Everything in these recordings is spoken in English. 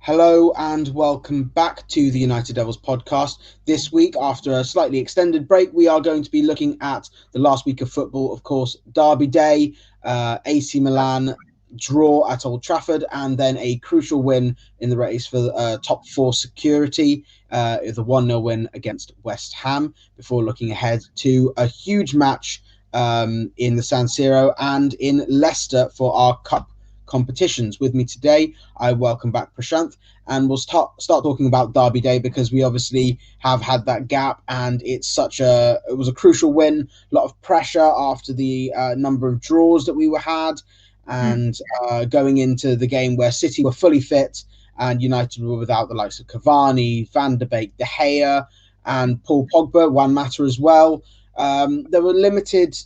Hello and welcome back to the United Devils podcast. This week, after a slightly extended break, we are going to be looking at the last week of football. Of course, Derby Day, AC Milan draw at Old Trafford, and then a crucial win in the race for top four security, the 1-0 win against West Ham, before looking ahead to a huge match in the San Siro and in Leicester for our Cup competitions. With me today, I welcome back Prashant, and we'll start talking about Derby Day, because we obviously have had that gap, and it was a crucial win. A lot of pressure after the number of draws that we had, and going into the game where City were fully fit and United were without the likes of Cavani, Van de Beek, De Gea, and Paul Pogba, Juan Mata as well. There were limited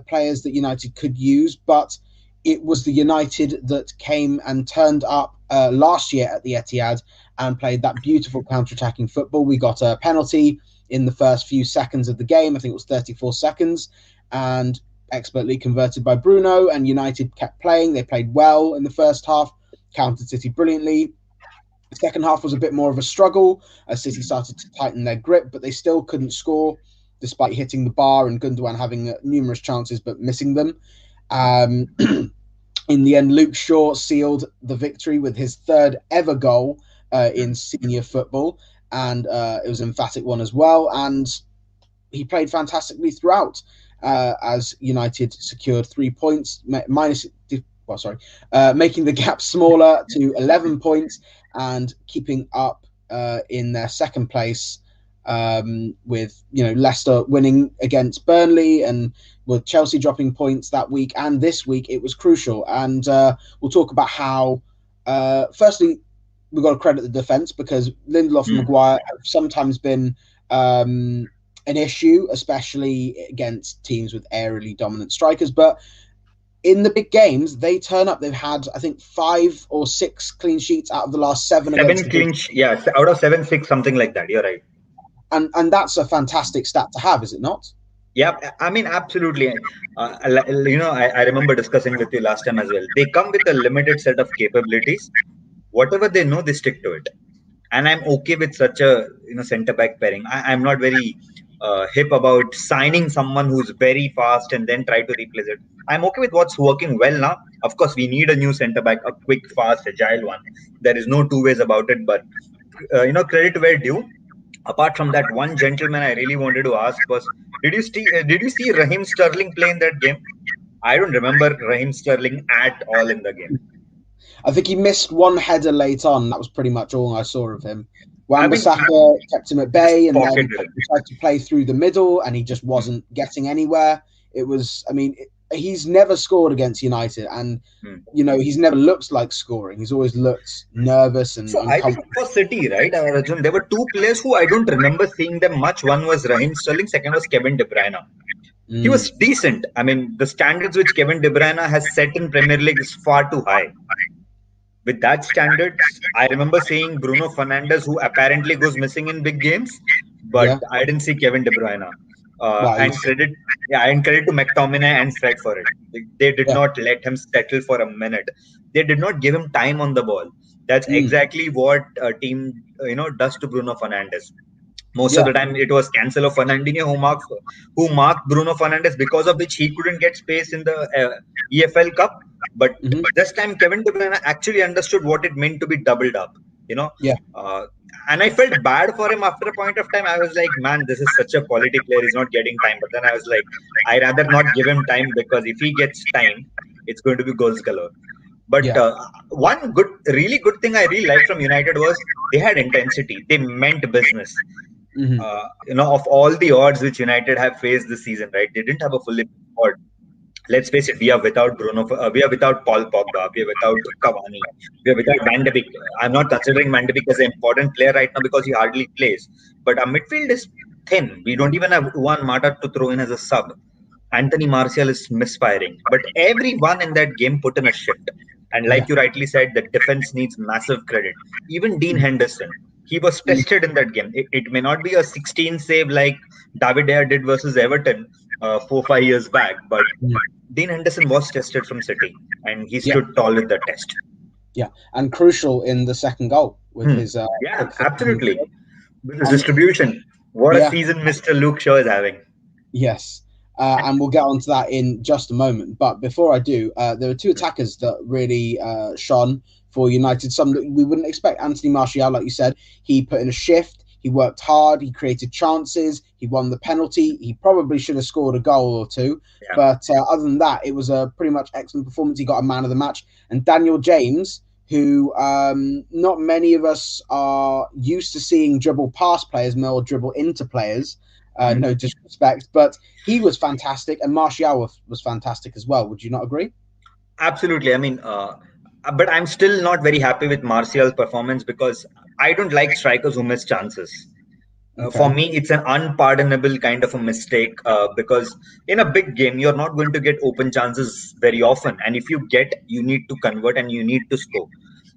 players that United could use, but it was the United that came and turned up last year at the Etihad and played that beautiful counter-attacking football. We got a penalty in the first few seconds of the game. I think it was 34 seconds, and expertly converted by Bruno, and United kept playing. They played well in the first half, countered City brilliantly. The second half was a bit more of a struggle as City started to tighten their grip, but they still couldn't score despite hitting the bar and Gundogan having numerous chances but missing them. In the end, Luke Shaw sealed the victory with his third ever goal in senior football, and it was an emphatic one as well. And he played fantastically throughout as United secured 3 points, making the gap smaller to 11 points and keeping up in their second place, with Leicester winning against Burnley, and with Chelsea dropping points that week and this week. It was crucial, and we'll talk about how firstly we've got to credit the defence, because Lindelof and Maguire have sometimes been an issue, especially against teams with aerially dominant strikers, but in the big games, they turn up. They've had, I think, 5 or 6 clean sheets out of the last 7. Out of 7, 6, something like that. You're right. And that's a fantastic stat to have, is it not? Yeah, I mean, absolutely. I remember discussing with you last time as well. They come with a limited set of capabilities. Whatever they know, they stick to it. And I'm okay with such a centre back pairing. I'm not very hip about signing someone who's very fast and then try to replace it. I'm okay with what's working well now. Of course, we need a new centre back, a quick, fast, agile one. There is no two ways about it. But credit where due. Apart from that, one gentleman I really wanted to ask was, did you see Raheem Sterling play in that game? I don't remember Raheem Sterling at all in the game. I think he missed one header late on. That was pretty much all I saw of him. Wan-Bissaka kept him at bay, and then he tried to play through the middle, and he just wasn't getting anywhere. It was, he's never scored against United, and he's never looked like scoring. He's always looked nervous and I think for City, right, Arjun, there were 2 players who I don't remember seeing them much. One was Raheem Sterling, second was Kevin De Bruyne. He was decent. I mean, the standards which Kevin De Bruyne has set in Premier League is far too high. With that standards, I remember seeing Bruno Fernandes, who apparently goes missing in big games, but I didn't see Kevin De Bruyne. And credit to McTominay and Fred for it. They did not let him settle for a minute. They did not give him time on the ball. That's exactly what a team does to Bruno Fernandes. Most of the time, it was Cancelo Fernandinho who marked Bruno Fernandes, because of which he couldn't get space in the EFL Cup. But this time, Kevin De Bruyne actually understood what it meant to be doubled up. And I felt bad for him after a point of time. I was like, man, this is such a quality player. He's not getting time. But then I was like, I'd rather not give him time, because if he gets time, it's going to be goals galore. But one really good thing I really liked from United was they had intensity. They meant business. Of all the odds which United have faced this season, right? They didn't have a fully squad. Let's face it, we are without Bruno. We are without Paul Pogba. We are without Cavani. We are without Van de Beek. I'm not considering Van de Beek as an important player right now because he hardly plays. But our midfield is thin. We don't even have Juan Mata to throw in as a sub. Anthony Martial is misfiring. But everyone in that game put in a shift. And like you rightly said, the defense needs massive credit. Even Dean Henderson, he was tested in that game. It may not be a 16 save like David De Gea did versus Everton 4-5 years back, but Dean Henderson was tested from City, and he stood tall with the test. Yeah, and crucial in the second goal, with his Yeah, quick thinking. absolutely. With his And distribution. What a yeah, season Mr. Luke Shaw is having. yes. And we'll get on to that in just a moment. But before I do, there were two attackers that really shone for United. Some that we wouldn't expect. Anthony Martial, like you said, he put in a shift. He worked hard. He created chances. He won the penalty. He probably should have scored a goal or two. Yeah. But other than that, it was a pretty much excellent performance. He got a man of the match. And Daniel James, who not many of us are used to seeing dribble past players, more dribble into players. No disrespect, but he was fantastic, and Martial was fantastic as well. Would you not agree? Absolutely. I mean, but I'm still not very happy with Martial's performance because I don't like strikers who miss chances. For Okay. me, it's an unpardonable kind of a mistake because in a big game, you're not going to get open chances very often. And if you get, you need to convert and you need to score.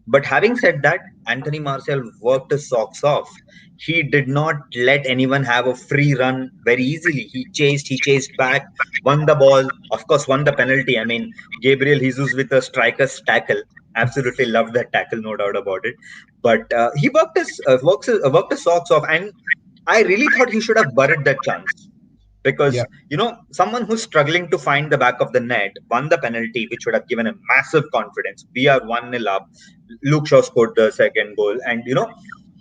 But having said that, Anthony Martial worked his socks off. He did not let anyone have a free run very easily. He chased back, won the ball, of course, won the penalty. I mean, Gabriel Jesus with a striker's tackle. Absolutely loved that tackle, no doubt about it. But he worked his socks off, and I really thought he should have buried that chance Yeah. because someone who's struggling to find the back of the net won the penalty, which would have given him massive confidence. We are 1-0 up. Luke Shaw scored the second goal, and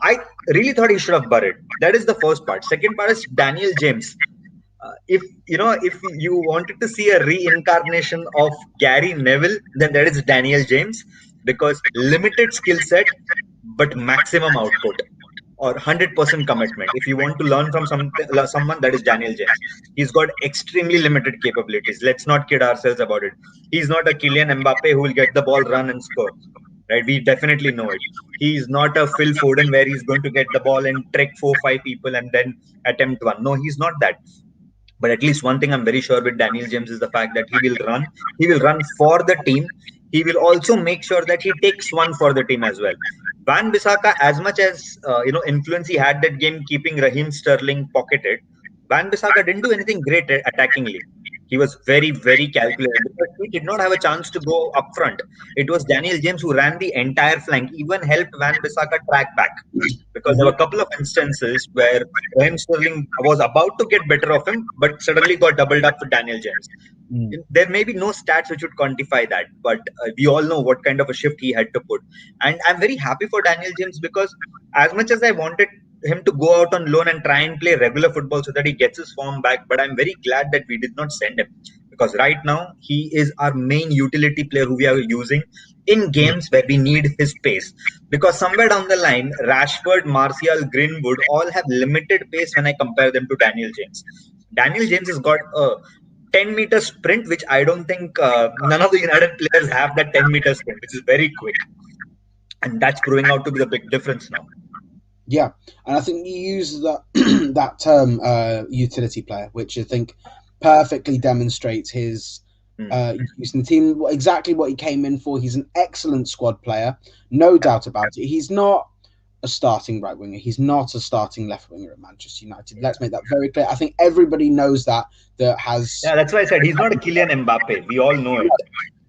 I really thought he should have buried. That is the first part. Second part is Daniel James. If you wanted to see a reincarnation of Gary Neville, then that is Daniel James because limited skill set but maximum output or 100% commitment. If you want to learn from someone, that is Daniel James. He's got extremely limited capabilities. Let's not kid ourselves about it. He's not a Kylian Mbappe who will get the ball, run and score. Right? We definitely know it. He's not a Phil Foden where he's going to get the ball and trick 4-5 people and then attempt one. No, he's not that. But at least one thing I'm very sure with Daniel James is the fact that he will run. He will run for the team. He will also make sure that he takes one for the team as well. Van Bissaka, as much as influence he had that game, keeping Raheem Sterling pocketed, Van Bissaka didn't do anything great attackingly. He was very, very calculated because he did not have a chance to go up front. It was Daniel James who ran the entire flank, even helped Van Bissaka track back. Because there were a couple of instances where Raheem Sterling was about to get better of him, but suddenly got doubled up with Daniel James. There may be no stats which would quantify that, but we all know what kind of a shift he had to put. And I'm very happy for Daniel James because as much as I wanted him to go out on loan and try and play regular football so that he gets his form back, but I'm very glad that we did not send him because right now he is our main utility player who we are using in games where we need his pace. Because somewhere down the line, Rashford, Martial, Greenwood all have limited pace when I compare them to Daniel James. Daniel James has got a 10-meter sprint, which I don't think none of the United players have that 10-meter sprint, which is very quick. And that's proving out to be the big difference now. Yeah, and I think you use that that term utility player, which I think perfectly demonstrates his use in the team, exactly what he came in for. He's an excellent squad player, no doubt about it. He's not a starting right winger. He's not a starting left winger at Manchester United. Let's make that very clear. I think everybody knows that has. Yeah, that's why I said he's not a Kylian Mbappe. We all know it.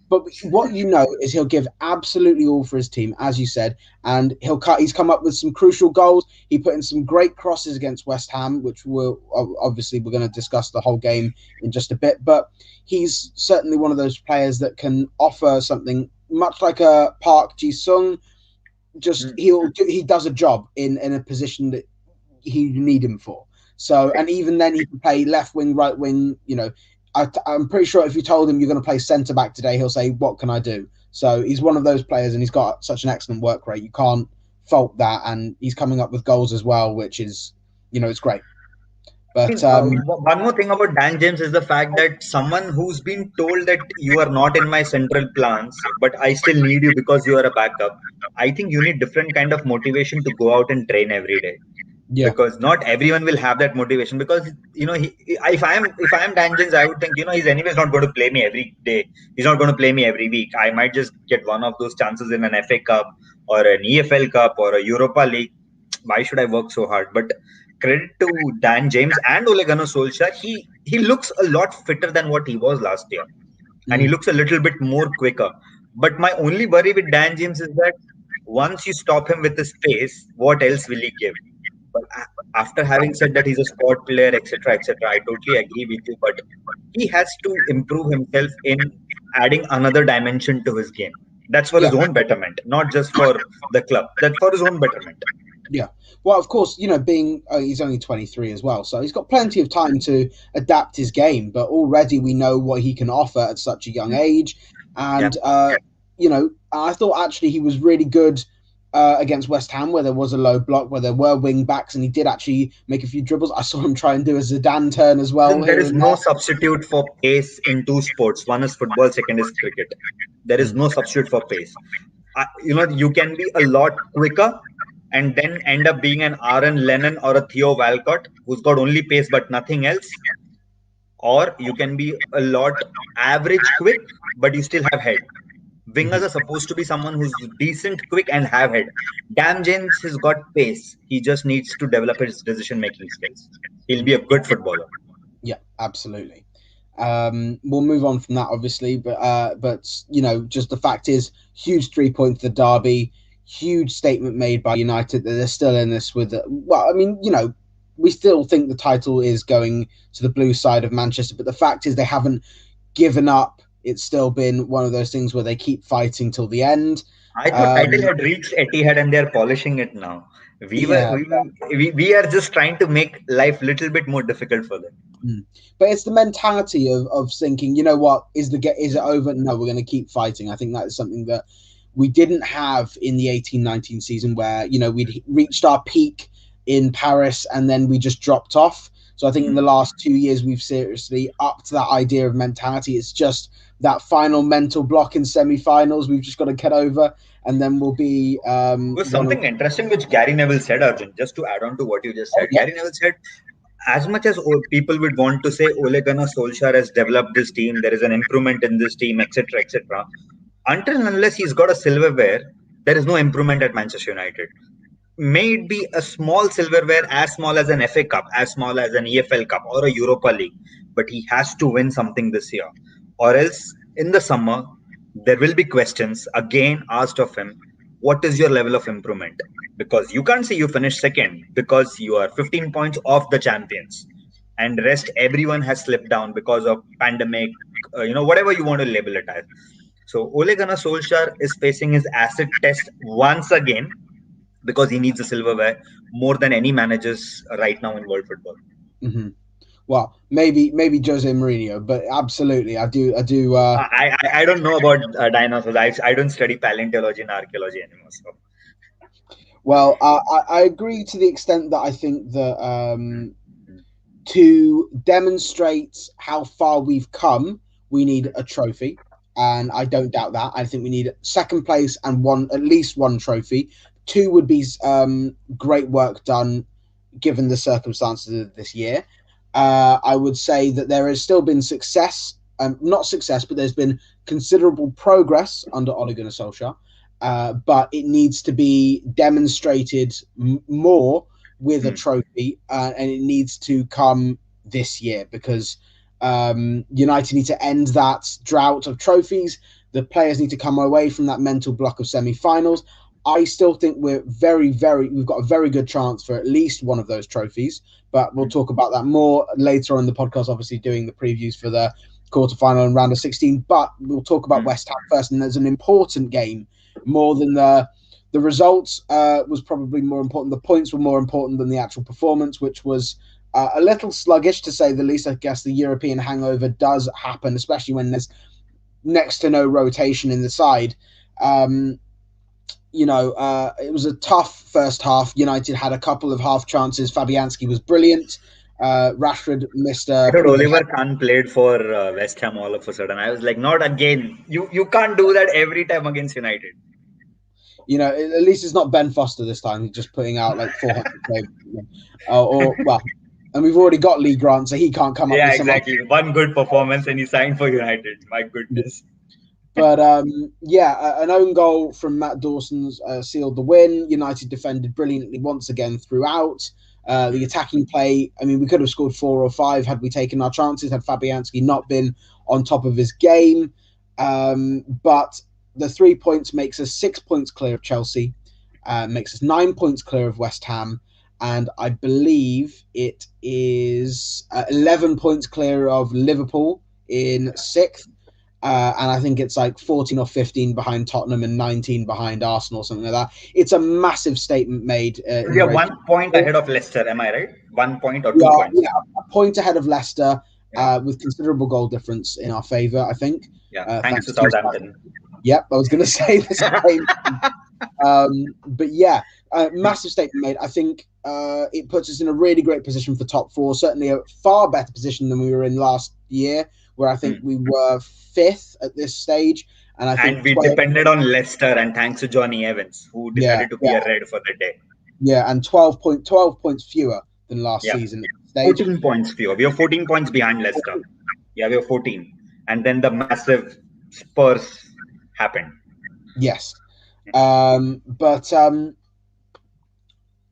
But what you know is he'll give absolutely all for his team, as you said, and he's come up with some crucial goals. He put in some great crosses against West Ham, which we're going to discuss the whole game in just a bit. But he's certainly one of those players that can offer something much like a Park Ji-sung. Just he does a job in a position that you need him for. So, and even then he can play left wing, right wing. I'm pretty sure if you told him you're going to play centre back today, he'll say, "What can I do?" So he's one of those players, and he's got such an excellent work rate. You can't fault that, and he's coming up with goals as well, which is, it's great. But one more thing about Dan James is the fact that someone who's been told that you are not in my central plans, but I still need you because you are a backup. I think you need different kind of motivation to go out and train every day. Yeah. Because not everyone will have that motivation. Because if I am Dan James, I would think he's anyways not going to play me every day. He's not going to play me every week. I might just get one of those chances in an FA Cup or an EFL Cup or a Europa League. Why should I work so hard? But credit to Dan James and Ole Gunnar Solskjaer. He looks a lot fitter than what he was last year, and he looks a little bit more quicker. But my only worry with Dan James is that once you stop him with his pace, what else will he give? But after having said that he's a squad player, etc., etc., I totally agree with you. But he has to improve himself in adding another dimension to his game. That's for his Yeah. own betterment, not just for the club. That's for his own betterment. Yeah. Well, of course, being he's only 23 as well, so he's got plenty of time to adapt his game. But already we know what he can offer at such a young age, and I thought actually he was really good against West Ham, where there was a low block, where there were wing backs, and he did actually make a few dribbles. I saw him try and do a Zidane turn as well. There is no substitute for pace in two sports. One is football, second is cricket. There is no substitute for pace. You can be a lot quicker and then end up being an Aaron Lennon or a Theo Walcott who's got only pace but nothing else. Or you can be a lot average quick, but you still have head. Wingers are supposed to be someone who's decent, quick, and have head. Dan James has got pace. He just needs to develop his decision-making skills. He'll be a good footballer. Yeah, absolutely. We'll move on from that, obviously, but just the fact is, huge 3 points to the derby, huge statement made by United that they're still in this with. We still think the title is going to the blue side of Manchester, but the fact is they haven't given up. It's still been one of those things where they keep fighting till the end. I thought title had reached Etihad and they're polishing it now. We are just trying to make life a little bit more difficult for them. But it's the mentality of thinking, you know what, is it over? No, we're going to keep fighting. I think that is something that we didn't have in the 18-19 season, where we'd reached our peak in Paris and then we just dropped off. So I think in the last 2 years we've seriously upped that idea of mentality. It's just that final mental block in semi-finals we've just got to get over, and then we'll be. There's something interesting which Gary Neville said, Arjun, just to add on to what you just said. Gary Neville said, as much as people would want to say Ole Gunnar Solskjaer has developed this team, there is an improvement in this team, etc., etc., until and unless he's got a silverware, there is no improvement at Manchester United. May it be a small silverware, as small as an FA Cup, as small as an EFL Cup or a Europa League, but he has to win something this year. Or else, in the summer, there will be questions again asked of him, what is your level of improvement? Because you can't say you finished second because you are 15 points off the champions. And rest, everyone has slipped down because of pandemic, whatever you want to label it as. So Ole Gunnar Solskjaer is facing his acid test once again, because he needs a silverware more than any managers right now in world football. Mm-hmm. Well, maybe Jose Mourinho, but absolutely, I do. I don't know about dinosaurs. I don't study paleontology and archaeology anymore. So. Well, I agree to the extent that I think that to demonstrate how far we've come, we need a trophy, and I don't doubt that. I think we need second place and at least one trophy. 2 would be great work done, given the circumstances of this year. I would say that there has still been success, not success, but there's been considerable progress under Ole Gunnar Solskjaer. But it needs to be demonstrated more with a trophy, and it needs to come this year, because United need to end that drought of trophies. The players need to come away from that mental block of semi-finals. I still think we've got a very good chance for at least one of those trophies, but we'll talk about that more later on in the podcast, obviously doing the previews for the quarterfinal and round of 16, but we'll talk about West Ham first. And there's an important game, more than the results was probably more important. The points were more important than the actual performance, which was a little sluggish to say the least. I guess the European hangover does happen, especially when there's next to no rotation in the side. It was a tough first half. United had a couple of half chances. Fabianski was brilliant. Rashford missed I thought Oliver Kahn played for West Ham all of a sudden. I was like, not again. You can't do that every time against United. At least it's not Ben Foster this time. He's just putting out like 400. And we've already got Lee Grant, so he can't come up with exactly. One good performance and he signed for United. My goodness. But an own goal from Matt Dawson sealed the win. United defended brilliantly once again throughout. The attacking play, we could have scored 4 or 5 had we taken our chances, had Fabianski not been on top of his game. But the 3 points makes us 6 points clear of Chelsea, makes us 9 points clear of West Ham, and I believe it is 11 points clear of Liverpool in 6th. And I think it's like 14 or 15 behind Tottenham and 19 behind Arsenal, something like that. It's a massive statement made. We are 1 point ahead of Leicester, am I right? 1 point or 2 points? Yeah, a point ahead of Leicester, with considerable goal difference in our favour, I think. Thanks to Southampton. Yep, I was going to say the same. But yeah, massive statement made. I think it puts us in a really great position for top 4, certainly a far better position than we were in last year, where I think we were 5th at this stage. And we depended on Leicester, and thanks to Johnny Evans, who decided to be a red for the day. Yeah, and 12 points fewer than last season. 14 points fewer. We are 14 points behind Leicester. Yeah, we are 14. And then the massive Spurs happened. Yes. But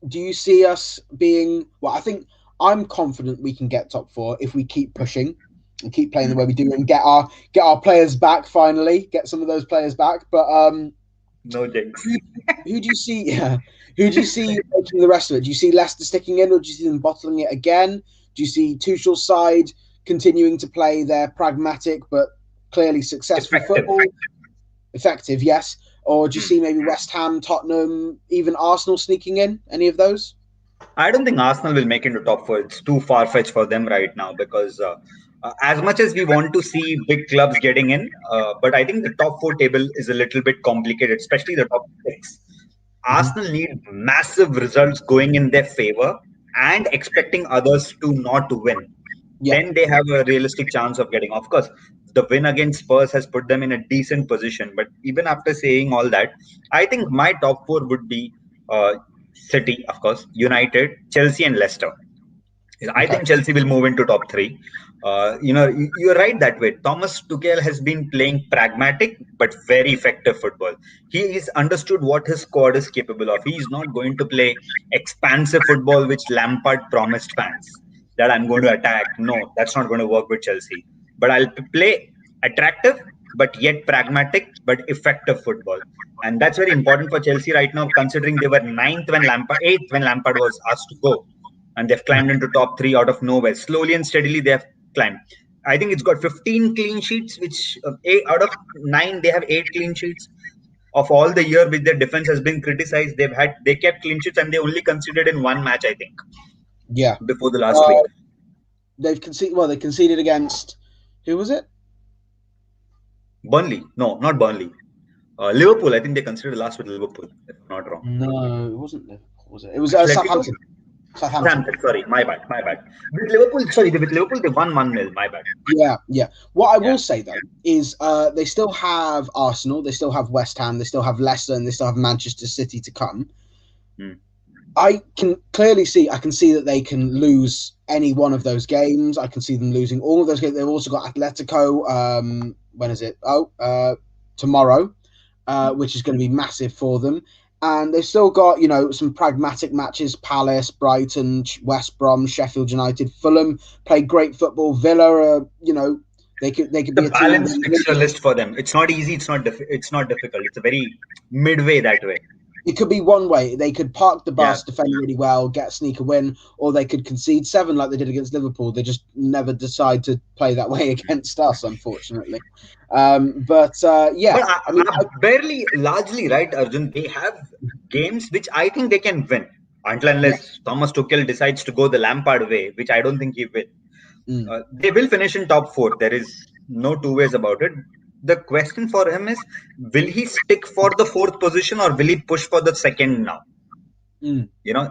do you see us being... Well, I think I'm confident we can get top 4 if we keep pushing and keep playing the way we do and get our players back finally, get some of those players back. But no jinx. Who do you see? Yeah, who do you see making the rest of it? Do you see Leicester sticking in, or do you see them bottling it again? Do you see Tuchel's side continuing to play their pragmatic but clearly successful football? Effective, yes. Or do you see maybe West Ham, Tottenham, even Arsenal sneaking in? Any of those? I don't think Arsenal will make it into top 4. It's too far-fetched for them right now because as much as we want to see big clubs getting in, but I think the top 4 table is a little bit complicated, especially the top 6. Arsenal need massive results going in their favor and expecting others to not win. Then they have a realistic chance of getting. Of course, the win against Spurs has put them in a decent position. But even after saying all that, I think my top 4 would be City, of course, United, Chelsea, and Leicester. I think Chelsea will move into top 3. You're right that way. Thomas Tuchel has been playing pragmatic but very effective football. He has understood what his squad is capable of. He is not going to play expansive football, which Lampard promised fans that I'm going to attack. No, that's not going to work with Chelsea. But I'll play attractive but yet pragmatic but effective football. And that's very important for Chelsea right now, considering they were 8th when Lampard was asked to go. And they've climbed into top 3 out of nowhere. Slowly and steadily, they have climbed. I think it's got 15 clean sheets, which 8 out of 9, they have 8 clean sheets. Of all the year which their defense has been criticized, they kept clean sheets and they only conceded in 1 match, I think. Yeah. Before the last week. They conceded against, who was it? Burnley. No, not Burnley. Liverpool. I think they conceded last with Liverpool, if I'm not wrong. No, it wasn't Liverpool, was it? It was Southampton. Sorry, my bad. With Liverpool, they won 1-0. My bad. Yeah. What I will say though is, they still have Arsenal, they still have West Ham, they still have Leicester, and they still have Manchester City to come. I can clearly see that they can lose any one of those games. I can see them losing all of those games. They've also got Atletico. When is it? Tomorrow, which is going to be massive for them. And they've still got, some pragmatic matches: Palace, Brighton, West Brom, Sheffield United, Fulham play great football. Villa, they could be a balanced fixture list for them. It's not easy. It's not difficult. It's a very midway that way. It could be one way. They could park the bus, defend really well, get a sneaker win, or they could concede 7 like they did against Liverpool. They just never decide to play that way against us, unfortunately. Barely, largely, right, Arjun? They have games which I think they can win, unless Thomas Tuchel decides to go the Lampard way, which I don't think he will. They will finish in top 4. There is no 2 ways about it. The question for him is, will he stick for the 4th position or will he push for the 2nd now?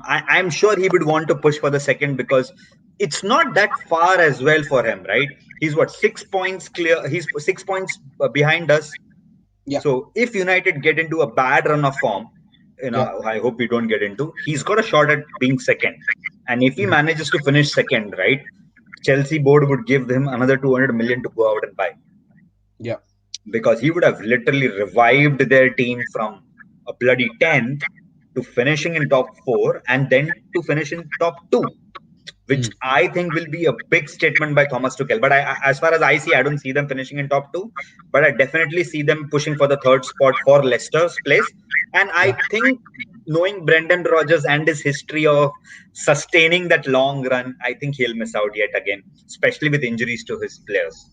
I'm sure he would want to push for the 2nd because it's not that far as well for him, right? He's 6 points clear. He's 6 points behind us. Yeah. So if United get into a bad run of form, I hope we don't get into, he's got a shot at being 2nd. And if he manages to finish 2nd, right, Chelsea board would give him another 200 million to go out and buy. Yeah. Because he would have literally revived their team from a bloody 10th to finishing in top 4 and then to finish in top 2. which I think will be a big statement by Thomas Tuchel. But as far as I see, I don't see them finishing in top two, but I definitely see them pushing for the third spot for Leicester's place. And I think, knowing Brendan Rodgers and his history of sustaining that long run, I think he'll miss out yet again, especially with injuries to his players.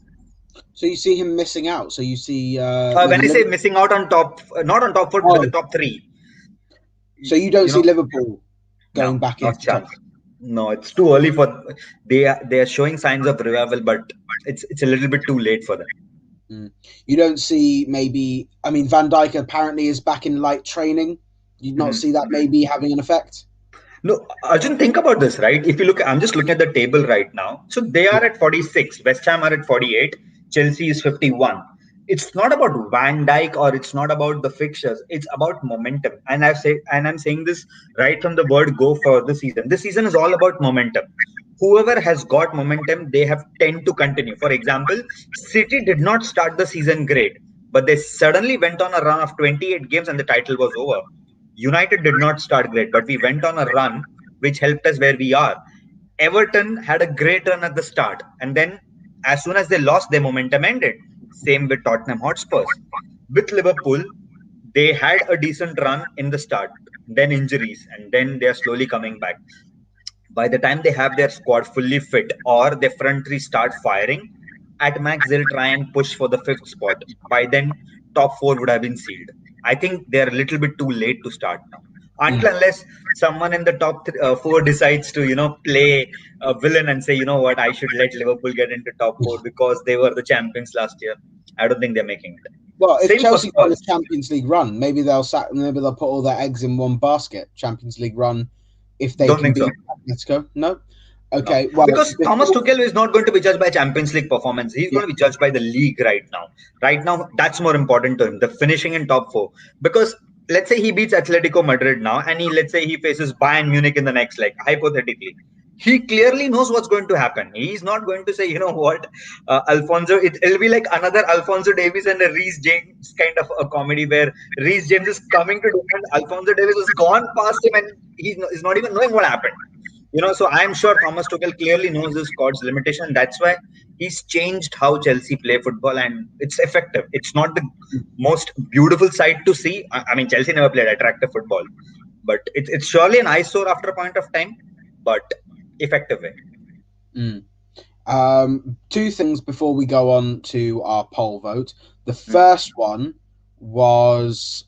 So you see him missing out. So you see When I say missing out on top, not on top four, but the top three. So you don't see Liverpool going back no into chance. No, it's too early for. They are showing signs of revival, but it's a little bit too late for them. You don't see maybe. I mean, Van Dijk apparently is back in light training. You'd not see that maybe having an effect. No, Arjun, think about this, right? If you look, I'm just looking at the table right now. So they are at 46. West Ham are at 48. Chelsea is 51. It's not about Van Dijk or it's not about the fixtures. It's about momentum. And I'm saying this right from the word go for the season. This season is all about momentum. Whoever has got momentum, they have tend to continue. For example, City did not start the season great, but they suddenly went on a run of 28 games and the title was over. United did not start great, but we went on a run which helped us where we are. Everton had a great run at the start, and then as soon as they lost, their momentum ended. Same with Tottenham Hotspurs. With Liverpool, they had a decent run in the start, then injuries, and then they are slowly coming back. By the time they have their squad fully fit or their front three start firing, at max they'll try and push for the fifth spot. By then, top four would have been sealed. I think they're a little bit too late to start now. Unless someone in the top four decides to, play a villain and say, you know what, I should let Liverpool get into top four because they were the champions last year. I don't think they're making it. Well, if Chelsea won a Champions League run, maybe they'll put all their eggs in one basket. Champions League run, if they can beat Atletico. No. Okay. No. Well, because Thomas Tuchel is not going to be judged by Champions League performance. He's going to be judged by the league right now. Right now, that's more important to him. The finishing in top four. Because let's say he beats Atletico Madrid now, and let's say he faces Bayern Munich in the next leg, hypothetically. He clearly knows what's going to happen. He's not going to say, you know what, Alfonso, it'll be like another Alfonso Davies and a Reece James kind of a comedy where Reece James is coming to defend. Alfonso Davies has gone past him and he's not even knowing what happened. So I'm sure Thomas Tuchel clearly knows his squad's limitation. That's why he's changed how Chelsea play football, and it's effective. It's not the most beautiful sight to see. I mean, Chelsea never played attractive football, but it's surely an eyesore after a point of time, but effective way. Two things before we go on to our poll vote. The first one was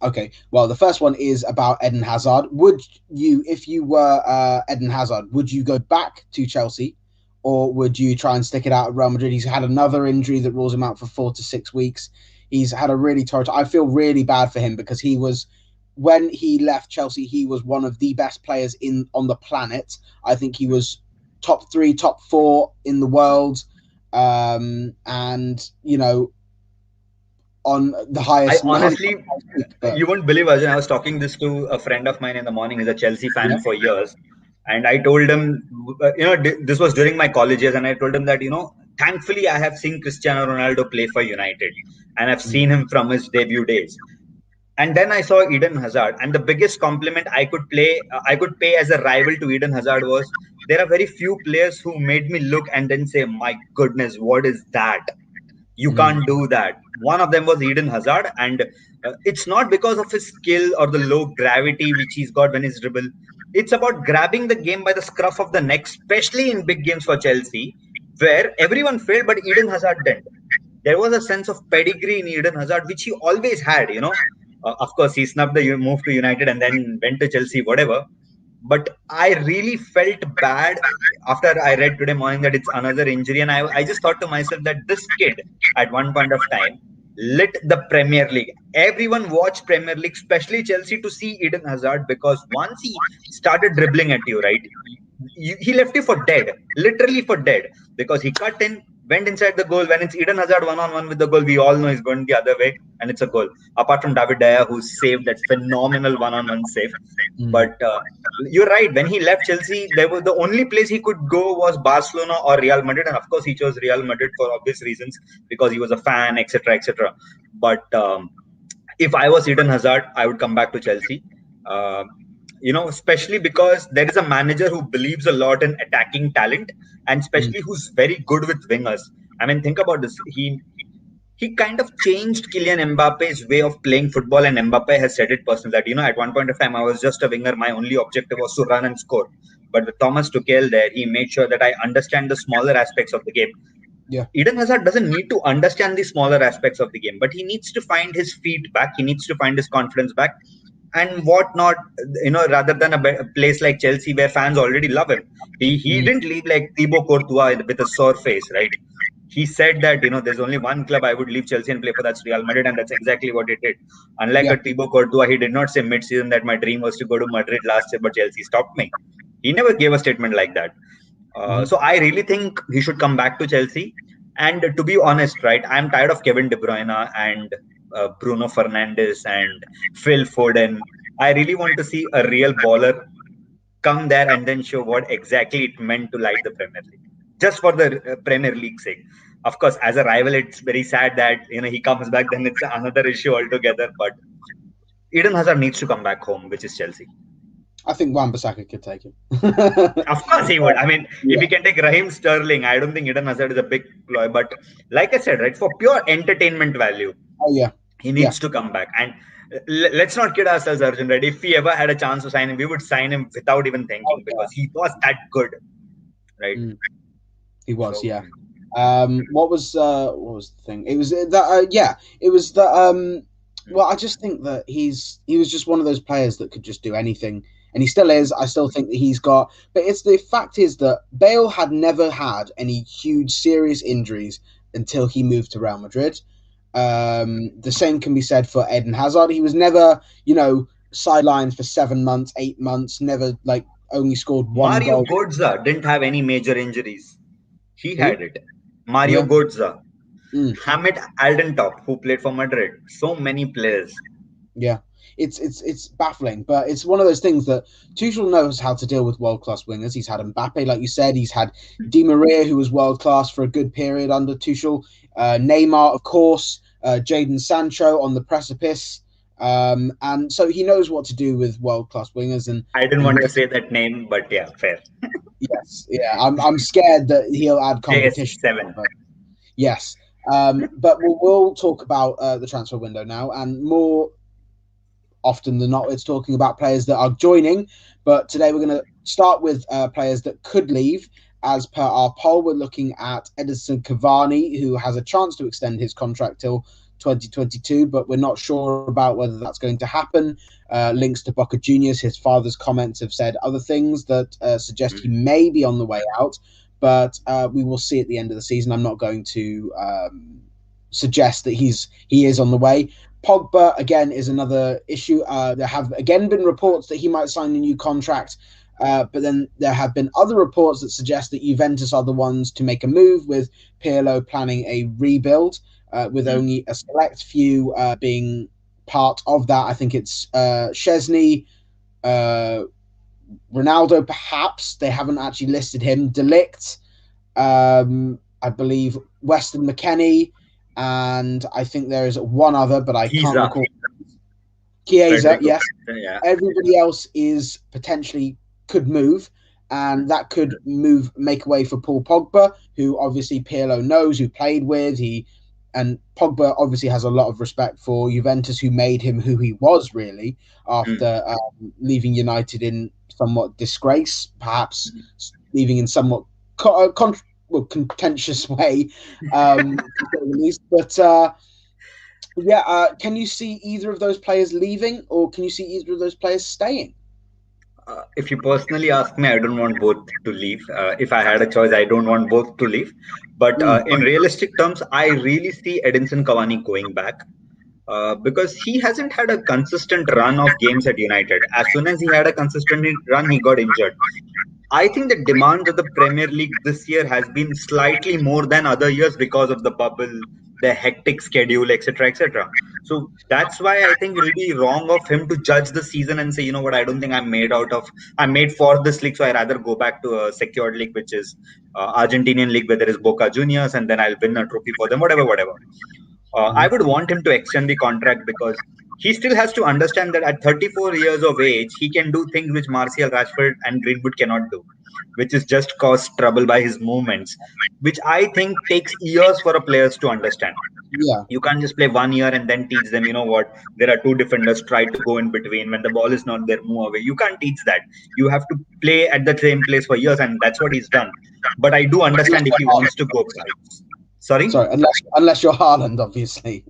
okay. Well, the first one is about Eden Hazard. Would you, if you were Eden Hazard, would you go back to Chelsea, or would you try and stick it out at Real Madrid? He's had another injury that rules him out for 4 to 6 weeks. He's had a really torrid. I feel really bad for him because when he left Chelsea, he was one of the best players on the planet. I think he was top 3, top 4 in the world, and on the highest. I honestly, you won't believe, Arjun, I was talking this to a friend of mine in the morning. He's a Chelsea fan for years. And I told him, this was during my college years. And I told him that, thankfully I have seen Cristiano Ronaldo play for United. And I've seen him from his debut days. And then I saw Eden Hazard. And the biggest compliment I could pay as a rival to Eden Hazard was, there are very few players who made me look and then say, my goodness, what is that? You can't do that. One of them was Eden Hazard, and it's not because of his skill or the low gravity which he's got when he's dribble. It's about grabbing the game by the scruff of the neck, especially in big games for Chelsea, where everyone failed, but Eden Hazard didn't. There was a sense of pedigree in Eden Hazard, which he always had, Of course, he snubbed the move to United and then went to Chelsea, whatever. But I really felt bad after I read today morning that it's another injury. And I just thought to myself that this kid, at one point of time, lit the Premier League. Everyone watched Premier League, especially Chelsea, to see Eden Hazard, because once he started dribbling at you, right, he left you for dead, literally for dead, because he cut in, went inside the goal. When it's Eden Hazard one-on-one with the goal, we all know he's going the other way, and it's a goal. Apart from David Daya, who saved that phenomenal one-on-one save. But you're right. When he left Chelsea, the only place he could go was Barcelona or Real Madrid, and of course he chose Real Madrid for obvious reasons because he was a fan, etc., etc. But if I was Eden Hazard, I would come back to Chelsea. especially because there is a manager who believes a lot in attacking talent, and especially who's very good with wingers. I mean, think about this. He kind of changed Kylian Mbappe's way of playing football, and Mbappe has said it personally that at one point of time I was just a winger. My only objective was to run and score. But with Thomas Tuchel there, he made sure that I understand the smaller aspects of the game. Yeah. Eden Hazard doesn't need to understand the smaller aspects of the game, but he needs to find his feet back. He needs to find his confidence back, and whatnot. Rather than a place like Chelsea where fans already love him, he didn't leave like Thibaut Courtois with a sore face, right? He said that there's only one club I would leave Chelsea and play for, that's Real Madrid, and that's exactly what he did. Unlike a Thibaut Courtois, he did not say mid-season that my dream was to go to Madrid last year, but Chelsea stopped me. He never gave a statement like that. So I really think he should come back to Chelsea. And to be honest, right, I'm tired of Kevin De Bruyne and Bruno Fernandes and Phil Foden. I really want to see a real baller come there and then show what exactly it meant to light the Premier League, just for the Premier League's sake. Of course, as a rival, it's very sad that he comes back. Then it's another issue altogether. But Eden Hazard needs to come back home, which is Chelsea. I think Wan-Bissaka could take him. Of course he would. I mean, if he can take Raheem Sterling, I don't think Eden Hazard is a big ploy. But like I said, right, for pure entertainment value, he needs to come back. And let's not kid ourselves, Arjun, right? If we ever had a chance to sign him, we would sign him without even thinking because he was that good, right? He was, yeah. What was the thing? It was that it was that well, I just think that he was just one of those players that could just do anything, and he still is. I still think that he's got, but it's the fact is that Bale had never had any huge serious injuries until he moved to Real Madrid. The same can be said for Eden Hazard. He was never, sidelined for 7 months, 8 months, never only scored one goal. Mario Götze didn't have any major injuries. He had it. Mario Götze. Hamid Aldentop, who played for Madrid. So many players. Yeah, it's baffling, but it's one of those things that Tuchel knows how to deal with world-class wingers. He's had Mbappe, like you said. He's had Di Maria, who was world-class for a good period under Tuchel. Neymar, of course. Jadon Sancho on the precipice. And so he knows what to do with world-class wingers. And I didn't want to say that name, but yeah, fair. Yes, yeah. I'm scared that he'll add competition. JS7. Yes. But we'll talk about the transfer window now, and more often than not, it's talking about players that are joining. But today we're going to start with players that could leave. As per our poll, we're looking at Edinson Cavani, who has a chance to extend his contract till 2022, but we're not sure about whether that's going to happen. Links to Boca Juniors, his father's comments have said other things that suggest he may be on the way out. But we will see at the end of the season. I'm not going to suggest that he is on the way. Pogba, again, is another issue. There have, again, been reports that he might sign a new contract, but then there have been other reports that suggest that Juventus are the ones to make a move, with Pirlo planning a rebuild, with only a select few being part of that. I think it's Szczesny, Ronaldo, perhaps. They haven't actually listed him. De Ligt, I believe Weston McKennie, and I think there is one other, but I can't recall. Chiesa, yes. Yeah. Everybody else is potentially could move, and that could make way for Paul Pogba, who obviously Pirlo knows, who played with. And Pogba obviously has a lot of respect for Juventus, who made him who he was, really, after leaving United in somewhat disgrace, perhaps leaving in somewhat contentious way, but can you see either of those players leaving, or can you see either of those players staying? If you personally ask me, I don't want both to leave. If I had a choice, I don't want both to leave. But in realistic terms, I really see Edinson Cavani going back. Because he hasn't had a consistent run of games at United. As soon as he had a consistent run, he got injured. I think the demand of the Premier League this year has been slightly more than other years because of the bubble, the hectic schedule, etc., etc. So that's why I think it will be wrong of him to judge the season and say, you know what, I don't think I'm made for this league, so I rather go back to a secured league, which is Argentinian league, where there is Boca Juniors, and then I'll win a trophy for them, whatever. I would want him to extend the contract because he still has to understand that at 34 years of age, he can do things which Martial, Rashford, and Greenwood cannot do, which is just cause trouble by his movements, which I think takes years for a players to understand. Yeah. You can't just play 1 year and then teach them, you know what, there are two defenders, try to go in between. When the ball is not there, move away. You can't teach that. You have to play at the same place for years, and that's what he's done. But I do understand if he wants to go price. Sorry, unless you're Haaland, obviously.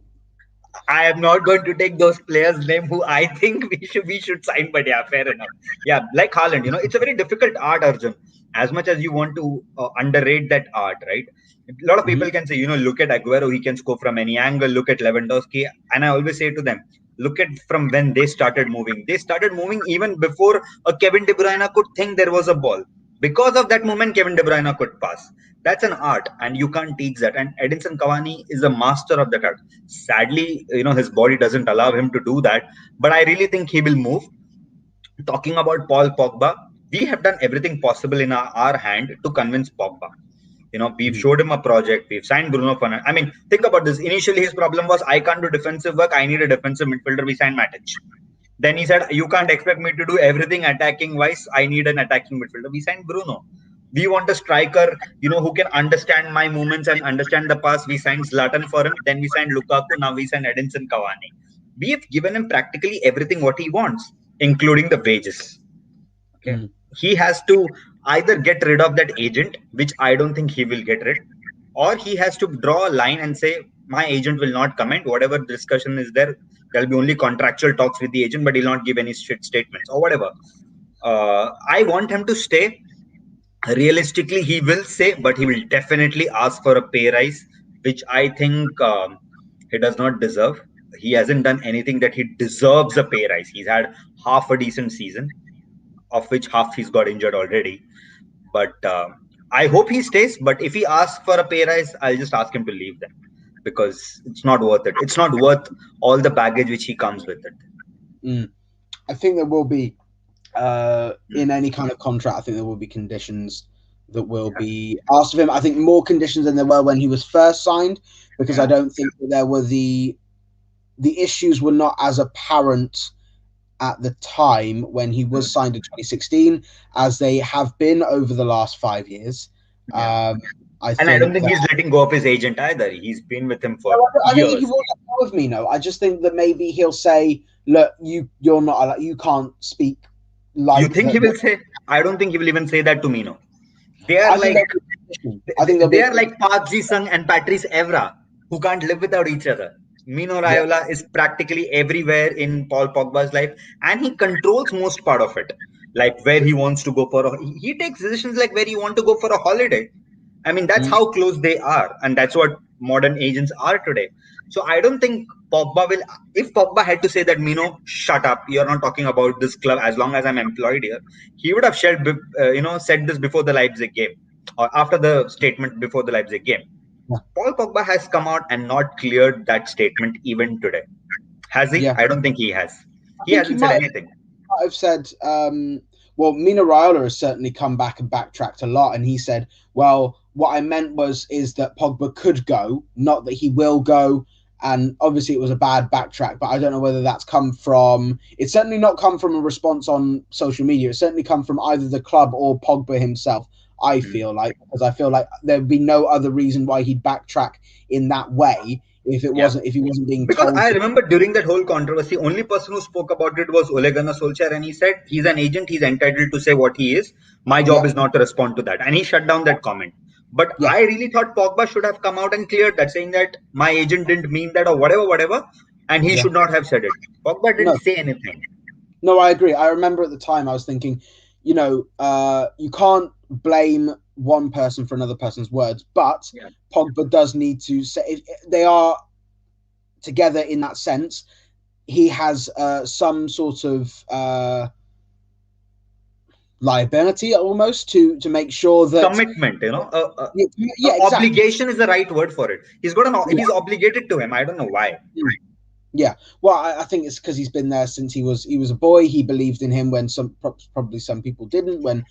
I am not going to take those players' name who I think we should sign, but yeah, fair enough. Yeah, like Haaland, it's a very difficult art, Arjun. As much as you want to underrate that art, right? A lot of people can say, look at Aguero, he can score from any angle. Look at Lewandowski, and I always say to them, look at from when they started moving. They started moving even before a Kevin De Bruyne could think there was a ball. Because of that moment, Kevin De Bruyne could pass. That's an art, and you can't teach that. And Edinson Cavani is a master of that art. Sadly, his body doesn't allow him to do that. But I really think he will move. Talking about Paul Pogba, we have done everything possible in our hand to convince Pogba. We've showed him a project. We've signed Bruno Fernandes. I mean, think about this. Initially, his problem was, I can't do defensive work. I need a defensive midfielder. We signed Matic. Then he said, you can't expect me to do everything attacking wise. I need an attacking midfielder. We signed Bruno. We want a striker, who can understand my movements and understand the pass. We signed Zlatan for him. Then we signed Lukaku. Now we signed Edinson Cavani. We have given him practically everything what he wants, including the wages. Okay. He has to either get rid of that agent, which I don't think he will get rid, or he has to draw a line and say, my agent will not comment. Whatever discussion is there, there'll be only contractual talks with the agent, but he'll not give any shit statements or whatever. I want him to stay. Realistically, he will say, but he will definitely ask for a pay rise, which I think he does not deserve. He hasn't done anything that he deserves a pay rise. He's had half a decent season, of which half he's got injured already. But I hope he stays. But if he asks for a pay rise, I'll just ask him to leave then, because it's not worth it. It's not worth all the baggage which he comes with it. I think there will be, in any kind of contract, I think there will be conditions that will be asked of him. I think more conditions than there were when he was first signed, because I don't think that there were the issues were not as apparent at the time when he was signed in 2016 as they have been over the last 5 years. I don't think he's letting go of his agent either. He's been with him for years. I think he will let go of Mino. I just think that maybe he'll say, look, you're not, you can't speak like. You think he will say? I don't think he will even say that to Mino. They are like Park Ji-sung and Patrice Evra, who can't live without each other. Mino Raiola is practically everywhere in Paul Pogba's life, and he controls most part of it. Like where he wants to go he takes decisions like where he wants to go for a holiday. I mean, that's how close they are, and that's what modern agents are today. So I don't think Pogba will. If Pogba had to say that, Mino, shut up, you're not talking about this club as long as I'm employed here, he would have said this before the Leipzig game or after the statement before the Leipzig game. Paul Pogba has come out and not cleared that statement even today. Has he? I don't think he has. He hasn't said anything. I've said, well, Mino Raiola has certainly come back and backtracked a lot, and he said, well, what I meant is that Pogba could go, not that he will go. And obviously it was a bad backtrack, but I don't know whether that's it's certainly not come from a response on social media. It's certainly come from either the club or Pogba himself. I feel like, because I feel like there'd be no other reason why he'd backtrack in that way if he wasn't being because told. I remember during that whole controversy, only person who spoke about it was Ole Gunnar Solskjaer, and he said he's an agent, he's entitled to say what he is. My job is not to respond to that, and he shut down that comment. But I really thought Pogba should have come out and cleared that, saying that my agent didn't mean that or whatever, and he should not have said it. Pogba didn't say anything. No, I agree. I remember at the time I was thinking, you can't blame one person for another person's words, but Pogba does need to say, if they are together in that sense, he has some sort of liability almost to make sure that commitment, exactly. Obligation is the right word for it. He's got he's obligated to him. I don't know why. Yeah, well, I think it's because he's been there since he was a boy. He believed in him when probably some people didn't. When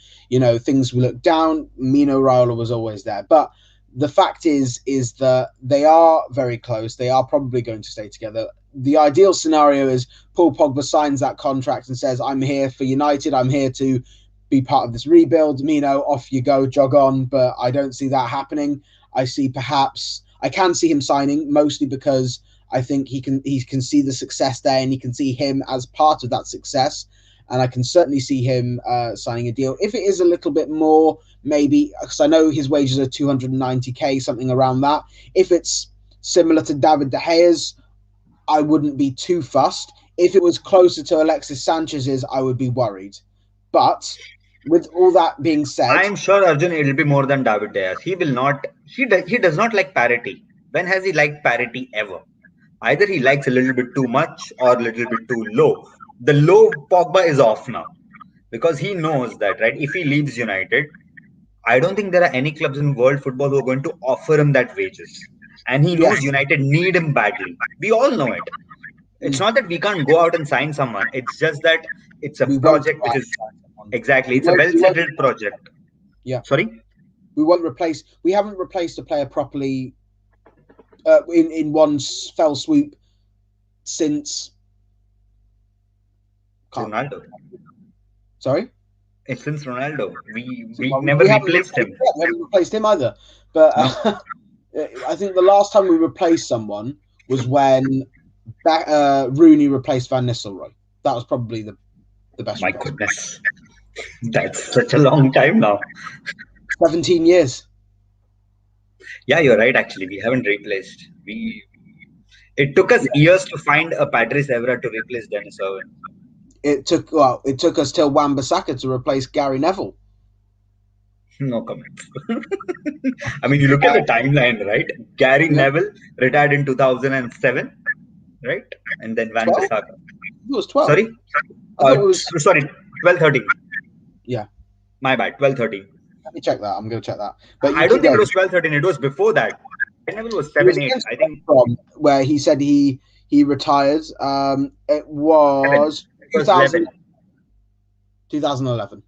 things looked down, Mino Raiola was always there. But the fact is that they are very close. They are probably going to stay together. The ideal scenario is Paul Pogba signs that contract and says, I'm here for United. I'm here to be part of this rebuild. Mino, off you go, jog on. But I don't see that happening. I can see him signing, mostly because I think he can see the success there, and he can see him as part of that success. And I can certainly see him signing a deal. If it is a little bit more, maybe, because I know his wages are 290k, something around that. If it's similar to David De Gea's, I wouldn't be too fussed. If it was closer to Alexis Sanchez's, I would be worried. But with all that being said, I'm sure Arjun it will be more than David De Gea. He will not. He does not like parity. When has he liked parity ever? Either he likes a little bit too much or a little bit too low. The low Pogba is off now because he knows that, right? If he leaves United, I don't think there are any clubs in world football who are going to offer him that wages. And he knows United need him badly. We all know it. It's not that we can't go out and sign someone. It's just that it's a project which is exactly. It's a well-settled project. Yeah. Sorry? We haven't replaced a player properly in one fell swoop since Ronaldo. Sorry? It's since Ronaldo. We never replaced him. We haven't replaced him either. But I think the last time we replaced someone was when Rooney replaced Van Nistelrooy. That was probably the best. My goodness. That's such a long time now. 17 years. Yeah, you're right. Actually, we haven't replaced. It took us years to find a Patrice Evra to replace Dennis Irwin. It took us till Wan-Bissaka to replace Gary Neville. No comment. I mean, you look at the timeline, right? Gary Neville retired in 2007, right? And then Wan-Bissaka. It was 12. Sorry? Sorry, 12-13. Yeah. My bad, 12-13. Let me check that. I'm going to check that. But I don't think it was 12-13. It was before that. Neville was 7-8. I think. From where he said he retired. It was 2011.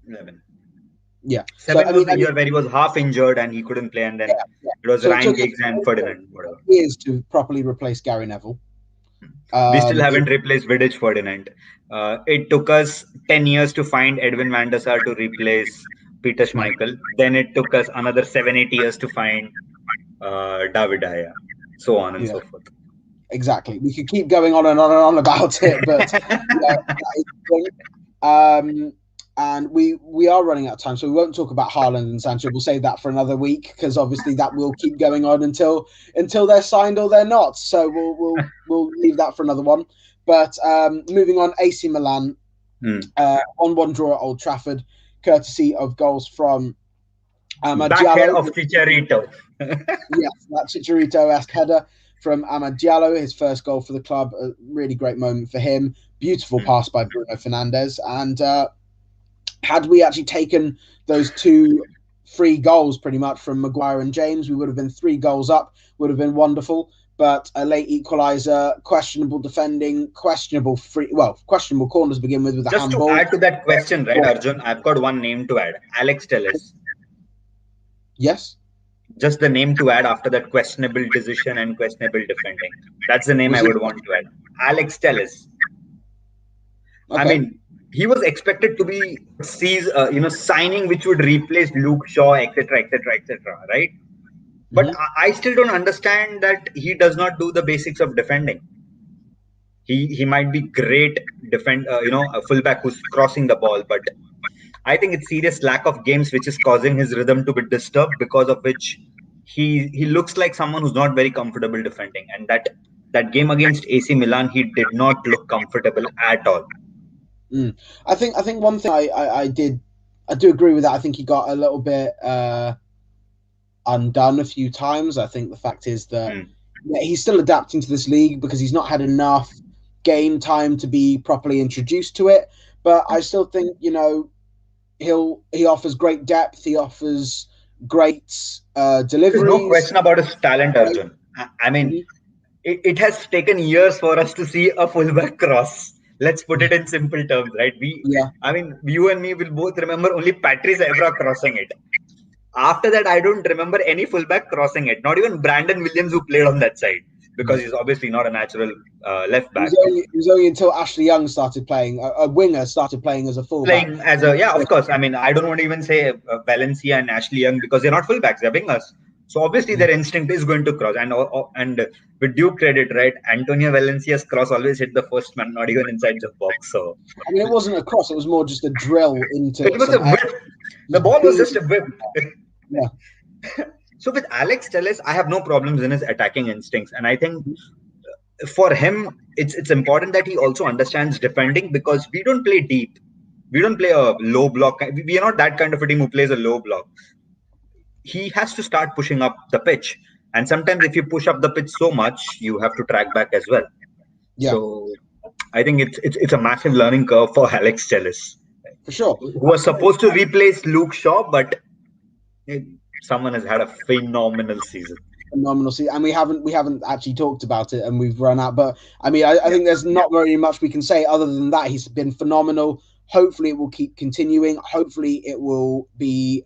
11. Yeah. 7 was the year where he was half injured and he couldn't play, and then it was Ryan Giggs and Ferdinand. Whatever. Years to properly replace Gary Neville. We still haven't replaced Vidic Ferdinand. It took us 10 years to find Edwin van der Sar to replace Peter Schmeichel. Then it took us another 7-8 years to find David De Gea. So on and so forth. Exactly. We could keep going on and on and on about it, but and we are running out of time, so we won't talk about Haaland and Sancho. We'll save that for another week because obviously that will keep going on until they're signed or they're not. So we'll leave that for another one. But moving on, AC Milan 1-1 draw at Old Trafford, courtesy of goals from Amad Diallo of Chicharito. Yes, that Chicharito-esque header from Amad Diallo, his first goal for the club. A really great moment for him. Beautiful pass by Bruno Fernandes. And had we actually taken those 2 free goals pretty much from Maguire and James, we would have been 3 goals up, would have been wonderful. But a late equaliser, questionable defending, questionable corners to begin with a handball. Just to add to that question, right, Arjun, I've got one name to add. Alex Telles. Yes. Just the name to add after that questionable decision and questionable defending. That's the name I would want to add. Alex Telles. Okay. I mean, he was expected to be signing which would replace Luke Shaw, etc., right? But I still don't understand that he does not do the basics of defending. He might be great a fullback who's crossing the ball, but I think it's serious lack of games which is causing his rhythm to be disturbed, because of which he looks like someone who's not very comfortable defending. And that game against AC Milan, he did not look comfortable at all. I think one thing I do agree with that. I think he got a little bit undone a few times. I think the fact is that he's still adapting to this league because he's not had enough game time to be properly introduced to it. But I still think, he offers great depth. He offers great delivery. There's no question about his talent, Arjun. I mean, it has taken years for us to see a fullback cross. Let's put it in simple terms, right? I mean, you and me will both remember only Patrice Evra crossing it. After that, I don't remember any fullback crossing it. Not even Brandon Williams, who played on that side, because he's obviously not a natural left back. It was only until Ashley Young started playing, a winger started playing as a fullback. Playing as a, yeah, of course. I mean, I don't want to even say Valencia and Ashley Young, because they're not fullbacks, they're wingers. So obviously their instinct is going to cross. And with due credit, right, Antonio Valencia's cross always hit the first man, not even inside the box. So I mean, it wasn't a cross; it was more just a drill into. It was a whip. The ball was just a whip. Yeah. So with Alex Telles, I have no problems in his attacking instincts, and I think for him, it's important that he also understands defending, because we don't play deep. We don't play a low block. We are not that kind of a team who plays a low block. He has to start pushing up the pitch, and sometimes if you push up the pitch so much, you have to track back as well. Yeah. So I think it's a massive learning curve for Alex Telles, for sure. Who was supposed to replace Luke Shaw, but someone has had a phenomenal season. And we haven't actually talked about it, and we've run out. But I mean, I think there's not very much we can say other than that. He's been phenomenal. Hopefully it will keep continuing. Hopefully it will be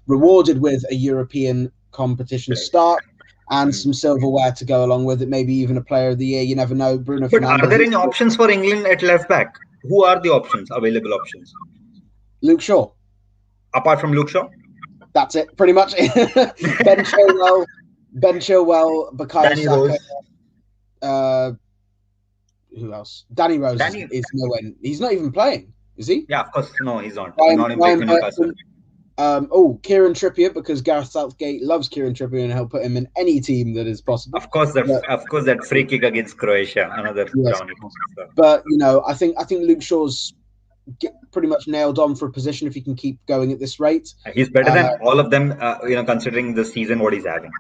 rewarded with a European competition start and some silverware to go along with it. Maybe even a player of the year. You never know. Bruno Fernandes. Are there any options for England at left back? Who are the available options? Luke Shaw. Apart from Luke Shaw? That's it, pretty much. Ben Chilwell, Bukayo Saka. Who else? Danny Rose is nowhere. He's not even playing, is he? Yeah, of course. No, he's not. Kieran Trippier, because Gareth Southgate loves Kieran Trippier and he'll put him in any team that is possible. Of course, that free kick against Croatia, another. Yes. But I think Luke Shaw's pretty much nailed on for a position if he can keep going at this rate. He's better than all of them, considering the season what he's having.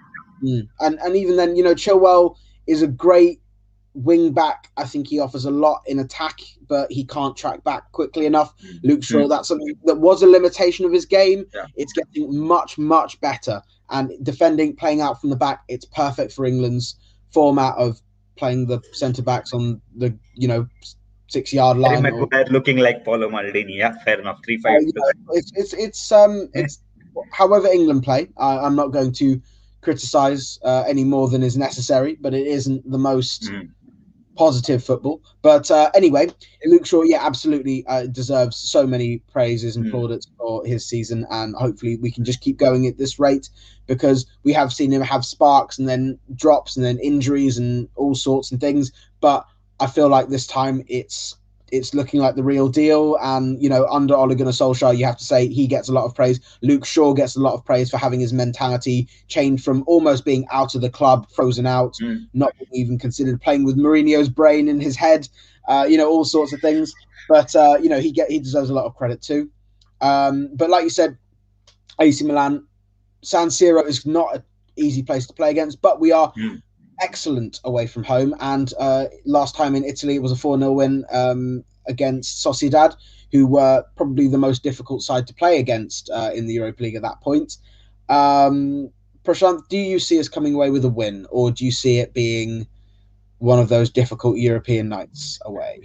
And even then, Chilwell is a great wing back. I think he offers a lot in attack, but he can't track back quickly enough. Luke Shaw, that's something that was a limitation of his game. Yeah. It's getting much, much better. And defending, playing out from the back, it's perfect for England's format of playing the centre-backs on the, 6-yard line. Looking like Paulo Maldini. Yeah, fair enough. 3-5. It's however England play. I'm not going to criticize any more than is necessary, but it isn't the most positive football. But anyway, Luke Shaw, absolutely deserves so many praises and plaudits for his season, and hopefully we can just keep going at this rate, because we have seen him have sparks and then drops and then injuries and all sorts of things. But I feel like this time it's looking like the real deal. And, under Ole Gunnar Solskjaer, you have to say he gets a lot of praise. Luke Shaw gets a lot of praise for having his mentality changed from almost being out of the club, frozen out, not even considered, playing with Mourinho's brain in his head, all sorts of things. But, he deserves a lot of credit too. But like you said, AC Milan, San Siro is not an easy place to play against, but we are excellent away from home. And last time in Italy, it was a 4-0 win against Sociedad, who were probably the most difficult side to play against in the Europa League at that point. Prashant, do you see us coming away with a win, or do you see it being one of those difficult European nights away?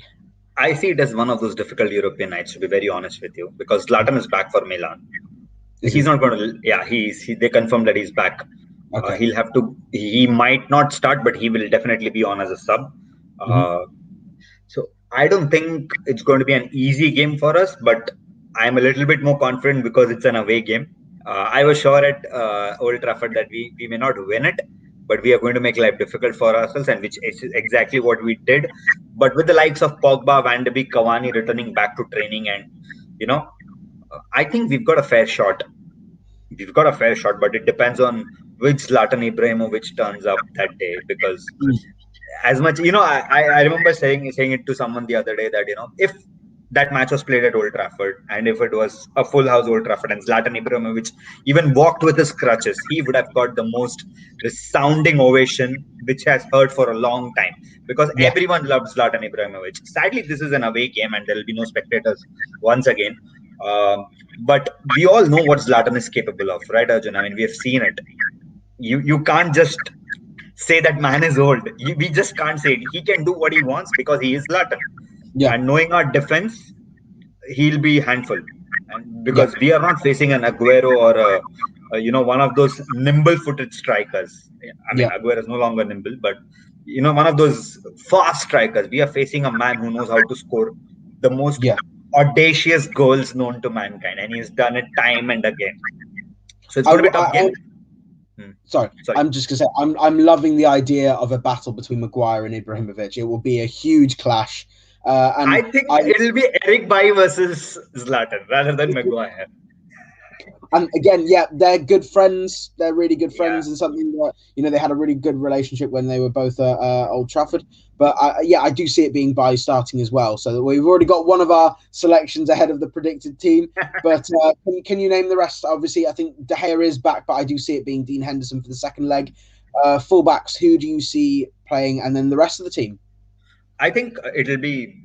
I see it as one of those difficult European nights, to be very honest with you, because Zlatan is back for Milan. He's not going to. Yeah, they confirmed that he's back. Okay. He might not start, but he will definitely be on as a sub. So I don't think it's going to be an easy game for us, but I'm a little bit more confident because it's an away game. I was sure at Old Trafford that we may not win it, but we are going to make life difficult for ourselves, and which is exactly what we did. But with the likes of Pogba, Van de Beek, Cavani returning back to training, and I think we've got a fair shot. But it depends on which Zlatan Ibrahimovic turns up that day, because as much, I remember saying it to someone the other day that, if that match was played at Old Trafford, and if it was a full house Old Trafford and Zlatan Ibrahimovic even walked with his crutches, he would have got the most resounding ovation which has heard for a long time, because everyone loves Zlatan Ibrahimovic. Sadly, this is an away game and there will be no spectators once again. But we all know what Zlatan is capable of, right, Arjun? I mean, we have seen it. You can't just say that man is old. We just can't say it. He can do what he wants because he is Zlatan. Yeah. And knowing our defense, he'll be handful. And because we are not facing an Aguero or one of those nimble-footed strikers. I mean, Aguero is no longer nimble, but one of those fast strikers. We are facing a man who knows how to score the most audacious goals known to mankind, and he's done it time and again. So it's going to be a tough game. Sorry, I'm just gonna say I'm loving the idea of a battle between Maguire and Ibrahimovic. It will be a huge clash. And I think it'll be Eric Bailly versus Zlatan rather than Maguire. And again, they're good friends. They're really good friends, and something that they had a really good relationship when they were both at Old Trafford. But I do see it being Bailly starting as well. So we've already got one of our selections ahead of the predicted team. But can you name the rest? Obviously, I think De Gea is back, but I do see it being Dean Henderson for the second leg. Fullbacks, who do you see playing, and then the rest of the team? I think it'll be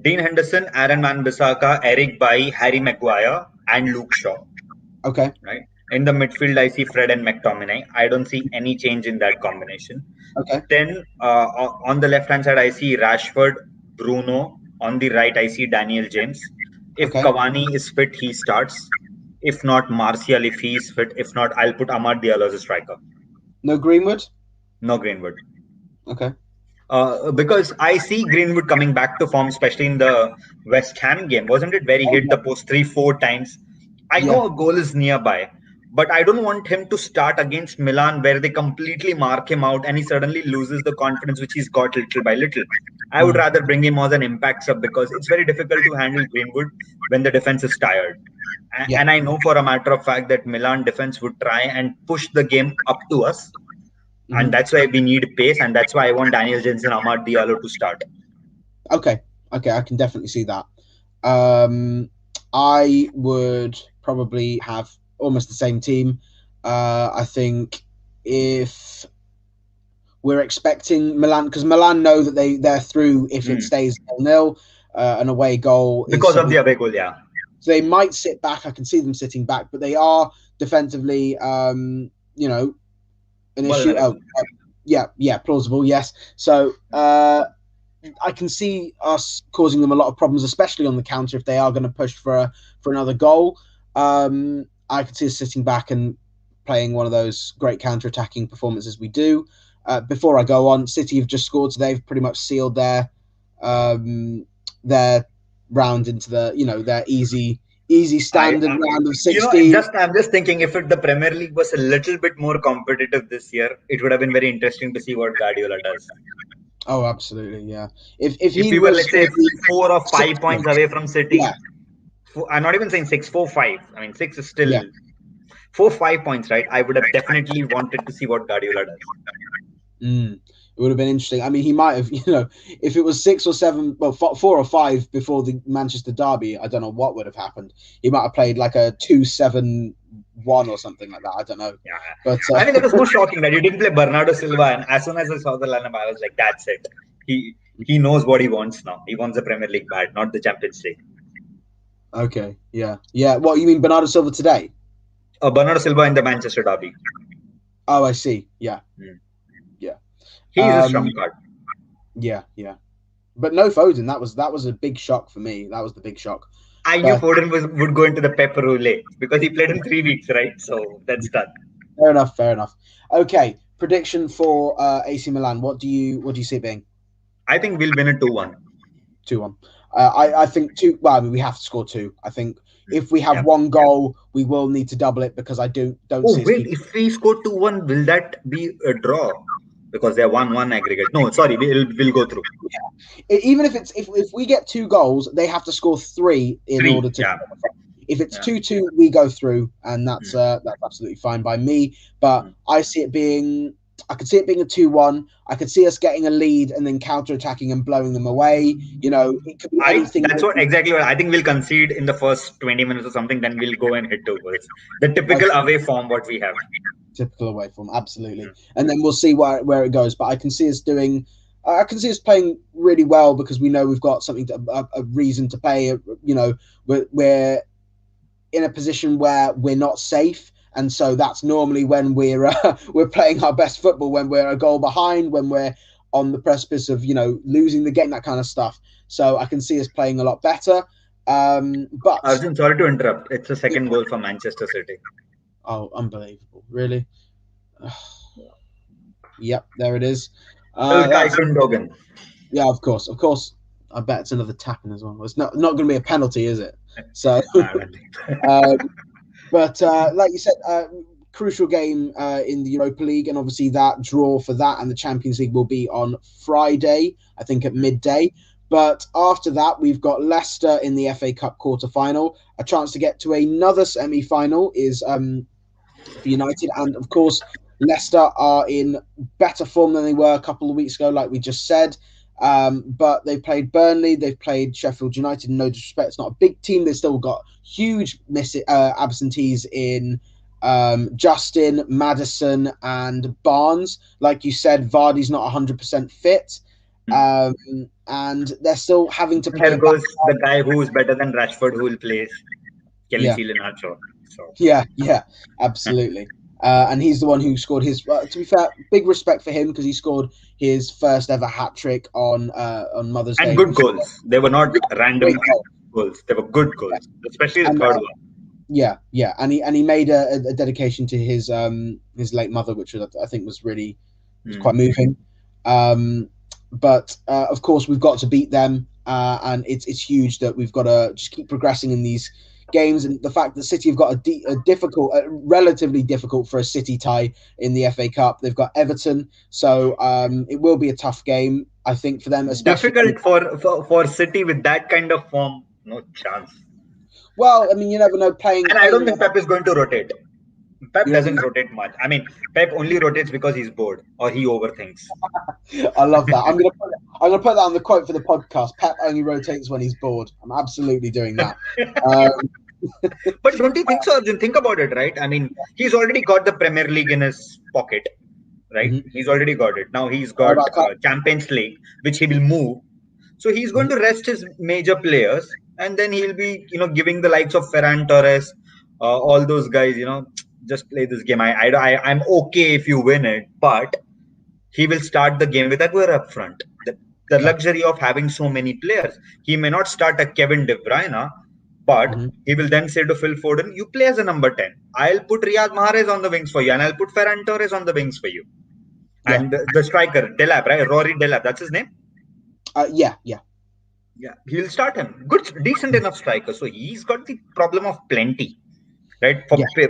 Dean Henderson, Aaron Wan-Bissaka, Eric Bailly, Harry Maguire, and Luke Shaw. Okay. Right. In the midfield, I see Fred and McTominay. I don't see any change in that combination. Okay. Then on the left-hand side, I see Rashford, Bruno. On the right, I see Daniel James. If Cavani is fit, he starts. If not, Martial, if he is fit. If not, I'll put Amad Diallo as a striker. No Greenwood? No Greenwood. Okay. Because I see Greenwood coming back to form, especially in the West Ham game. Wasn't it where he hit the post 3-4 times? I know a goal is nearby, but I don't want him to start against Milan where they completely mark him out and he suddenly loses the confidence which he's got little by little. I would rather bring him as an impact sub because it's very difficult to handle Greenwood when the defense is tired. And I know for a matter of fact that Milan defense would try and push the game up to us. And that's why we need pace, and that's why I want Daniel James and Amad Diallo to start. Okay, I can definitely see that. I would probably have almost the same team. I think if we're expecting Milan, because Milan know that they're through if it stays 0-0, an away goal. Because of the away goal, So they might sit back. I can see them sitting back, but they are defensively, an issue. Plausible. Yes. So I can see us causing them a lot of problems, especially on the counter if they are going to push for another goal. I could see us sitting back and playing one of those great counter-attacking performances we do. Before I go on, City have just scored, so they've pretty much sealed their round into the their easy standard round of 16. I'm just thinking if the Premier League was a little bit more competitive this year, it would have been very interesting to see what Guardiola does. Oh, absolutely, yeah. If we were, let's say, 4 or 5 points away from City, I'm not even saying 6, 4, 5. I mean, 6 is still 4, 5 points, right? I would have definitely wanted to see what Guardiola does. It would have been interesting. I mean, he might have, if it was 6 or 7, 4 or 5 before the Manchester derby, I don't know what would have happened. He might have played like a 2-7-1 or something like that. I don't know. Yeah. But I mean, it was more shocking that you didn't play Bernardo Silva. And as soon as I saw the lineup, I was like, that's it. He knows what he wants now. He wants the Premier League bad, not the Champions League. Okay. Yeah. What, you mean Bernardo Silva today? Bernardo Silva in the Manchester derby. Oh, I see. Yeah. He's a strong card. Yeah. But no Foden. That was a big shock for me. That was the big shock. I knew Foden would go into the Pep roulette because he played in 3 weeks, right? So that's done. Fair enough. Okay, prediction for AC Milan. What do you see it being? I think we'll win a 2-1. 2-1. I think 2. Well, I mean, we have to score 2. I think if we have 1 goal, we will need to double it because I don't see. Oh wait, if we score 2-1, will that be a draw? Because they're 1-1 aggregate. No, sorry, we'll go through. Yeah. Even if we get 2 goals, they have to score 3 in order to. Yeah. If it's 2-2, we go through, and that's absolutely fine by me. But I see it being. I could see it being a 2-1. I could see us getting a lead and then counter-attacking and blowing them away. It could be anything. That's exactly what I think. We'll concede in the first 20 minutes or something, then we'll go and hit 2 goals. The typical away form what we have. Typical away form, absolutely. And then we'll see where it goes. But I can see us playing really well because we know we've got something a reason to play. We're in a position where we're not safe. And so that's normally when we're playing our best football, when we're a goal behind, when we're on the precipice of losing the game, that kind of stuff. So I can see us playing a lot better. But Arjun, sorry to interrupt. It's a second goal for Manchester City. Oh, unbelievable! Really? Yep, there it is. Ilkay Gundogan. Yeah, of course. I bet it's another tapping as well. It's not going to be a penalty, is it? So, I don't think. but like you said, crucial game in the Europa League, and obviously that draw for that and the Champions League will be on Friday, I think at midday. But after that, we've got Leicester in the FA Cup quarter-final. A chance to get to another semi-final is for United, and of course, Leicester are in better form than they were a couple of weeks ago, like we just said. But they've played Burnley, they've played Sheffield United. No disrespect, it's not a big team. They've still got huge absentees in Justin, Maddison, and Barnes. Like you said, Vardy's not 100% fit. And they're still having to play. There goes the guy who's better than Rashford, who will play Kelly Iheanacho. So. Yeah, absolutely. And he's the one who scored his. To be fair, big respect for him because he scored his first ever hat trick on Mother's Day. And good goals. They were not random goals. They were good goals, especially the third one. Yeah, and he made a dedication to his late mother, which I think was really quite moving. But of course, we've got to beat them, and it's huge that we've got to just keep progressing in these games. And the fact that City have got a relatively difficult for a City tie in the FA Cup. They've got Everton, so it will be a tough game, I think, for them. Difficult for City with that kind of form, no chance. Well, I mean, you never know playing. And I don't think Pep is going to rotate. Pep doesn't rotate much. I mean, Pep only rotates because he's bored or he overthinks. I love that. I'm gonna put that on the quote for the podcast. Pep only rotates when he's bored. I'm absolutely doing that. But don't you think so, Arjun? Think about it, right? I mean, he's already got the Premier League in his pocket, right? Mm-hmm. He's already got it. Now he's got Champions League, which he will move. So he's going to rest his major players, and then he'll be, giving the likes of Ferran Torres, all those guys, just play this game. I'm okay if you win it, but he will start the game with Aguero up front. The luxury of having so many players. He may not start a Kevin De Bruyne, but he will then say to Phil Foden, you play as a number 10. I'll put Riyad Mahrez on the wings for you, and I'll put Ferran Torres on the wings for you. Yeah. And the striker, Delap, right? Rory Delap, that's his name? Yeah. He'll start him. Good, decent enough striker. So he's got the problem of plenty. Right,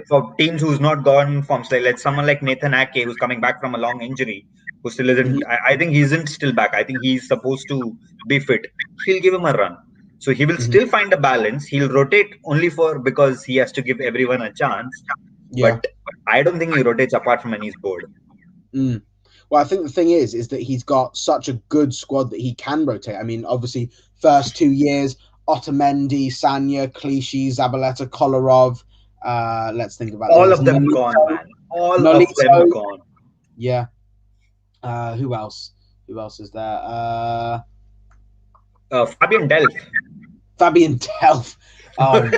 for teams who's not gone from, say, like someone like Nathan Ake, who's coming back from a long injury, who still isn't. I think he isn't still back. I think he's supposed to be fit. He'll give him a run, so he will still find a balance. He'll rotate only because he has to give everyone a chance. Yeah. But I don't think he rotates apart from when he's bored. Well, I think the thing is that he's got such a good squad that he can rotate. I mean, obviously, first 2 years, Otamendi, Sanya, Clichy, Zabaleta, Kolarov. Let's think about all of them gone, man. All of them gone. Yeah. Who else? Who else is there? Fabian Delph. Fabian Delph. Oh,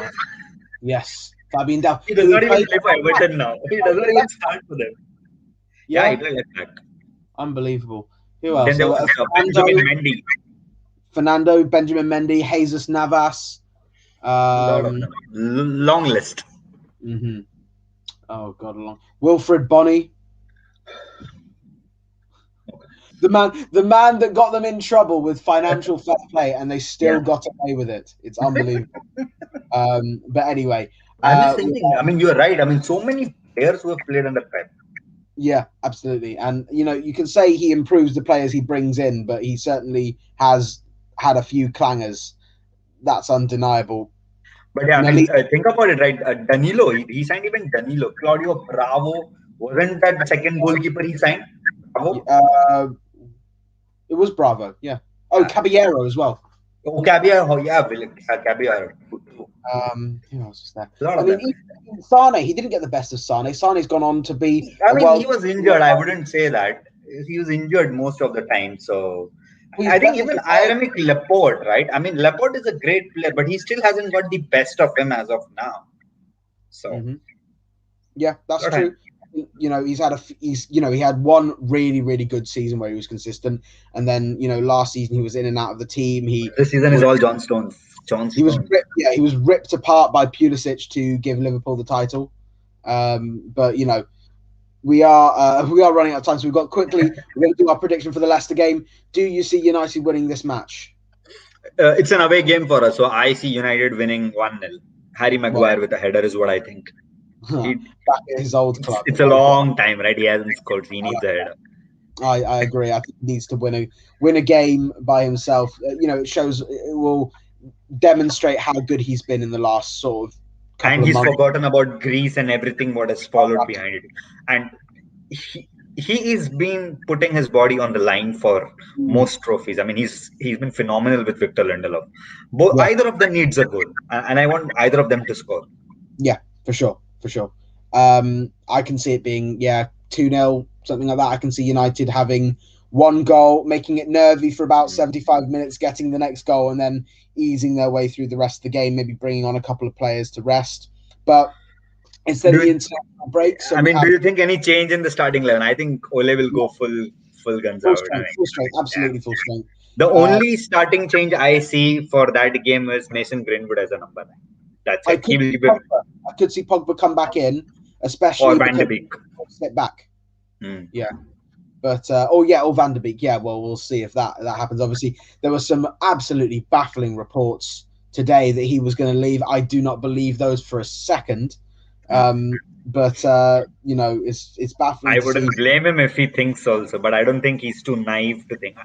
yes. Fabian Delph. He does not even play for Everton now. He does not even start for them. Yeah, he played left back. Unbelievable. Who else? Then there was Benjamin Mendy. Fernando, Benjamin Mendy, Jesus Navas. Long list. Mm-hmm. Oh God, long. Wilfred Bonney, the man that got them in trouble with financial fair play, and they still got away with it. It's unbelievable. But anyway, I'm just thinking. I mean, you're right. I mean, so many players who have played under Pep. Yeah, absolutely. And you can say he improves the players he brings in, but he certainly has had a few clangers. That's undeniable. But yeah, I mean, think about it, right? Danilo, he signed even Danilo. Claudio Bravo, wasn't that the second goalkeeper he signed? Bravo? It was Bravo, yeah. Oh, Caballero as well. Oh, Caballero, yeah, Caballero. Who else was there? I mean, Sane, he didn't get the best of Sane. Sane's gone on to be... I mean, he was injured. I wouldn't say that. He was injured most of the time, so... I think even Ironic Laporte, right? I mean, Laporte is a great player, but he still hasn't got the best of him as of now. So, yeah, that's true. He had one really, really good season where he was consistent, and then last season he was in and out of the team. This season is all John Stones. He was ripped apart by Pulisic to give Liverpool the title. But we are running out of time, so we've got quickly. We're going to do our prediction for the Leicester game. Do you see United winning this match? It's an away game for us, so I see United winning 1-0. Harry Maguire with a header is what I think. Back at his old club. It's a long time, right? He hasn't scored. He needs a header. I agree. I think he needs to win a game by himself. It will demonstrate how good he's been in the last sort of couple and he's of months. Forgotten about Greece and everything what has followed behind it. And he is been putting his body on the line for most trophies. I mean, he's been phenomenal with Victor Lindelof. Either of them needs a goal, and I want either of them to score. Yeah, for sure. I can see it being 2-0, something like that. I can see United having one goal, making it nervy for about 75 minutes, getting the next goal, and then easing their way through the rest of the game, maybe bringing on a couple of players to rest. But instead of the international break, do you think any change in the starting 11? I think Ole will go full guns out. Full strength, absolutely full strength. The only starting change I see for that game is Mason Greenwood as a number 9. That's it. I could see Pogba come back in, especially or Van de Beek step back. Yeah. But or Van de Beek. Yeah, well, we'll see if that happens. Obviously, there were some absolutely baffling reports today that he was going to leave. I do not believe those for a second. But it's baffling. I wouldn't blame him if he thinks also, but I don't think he's too naive to think.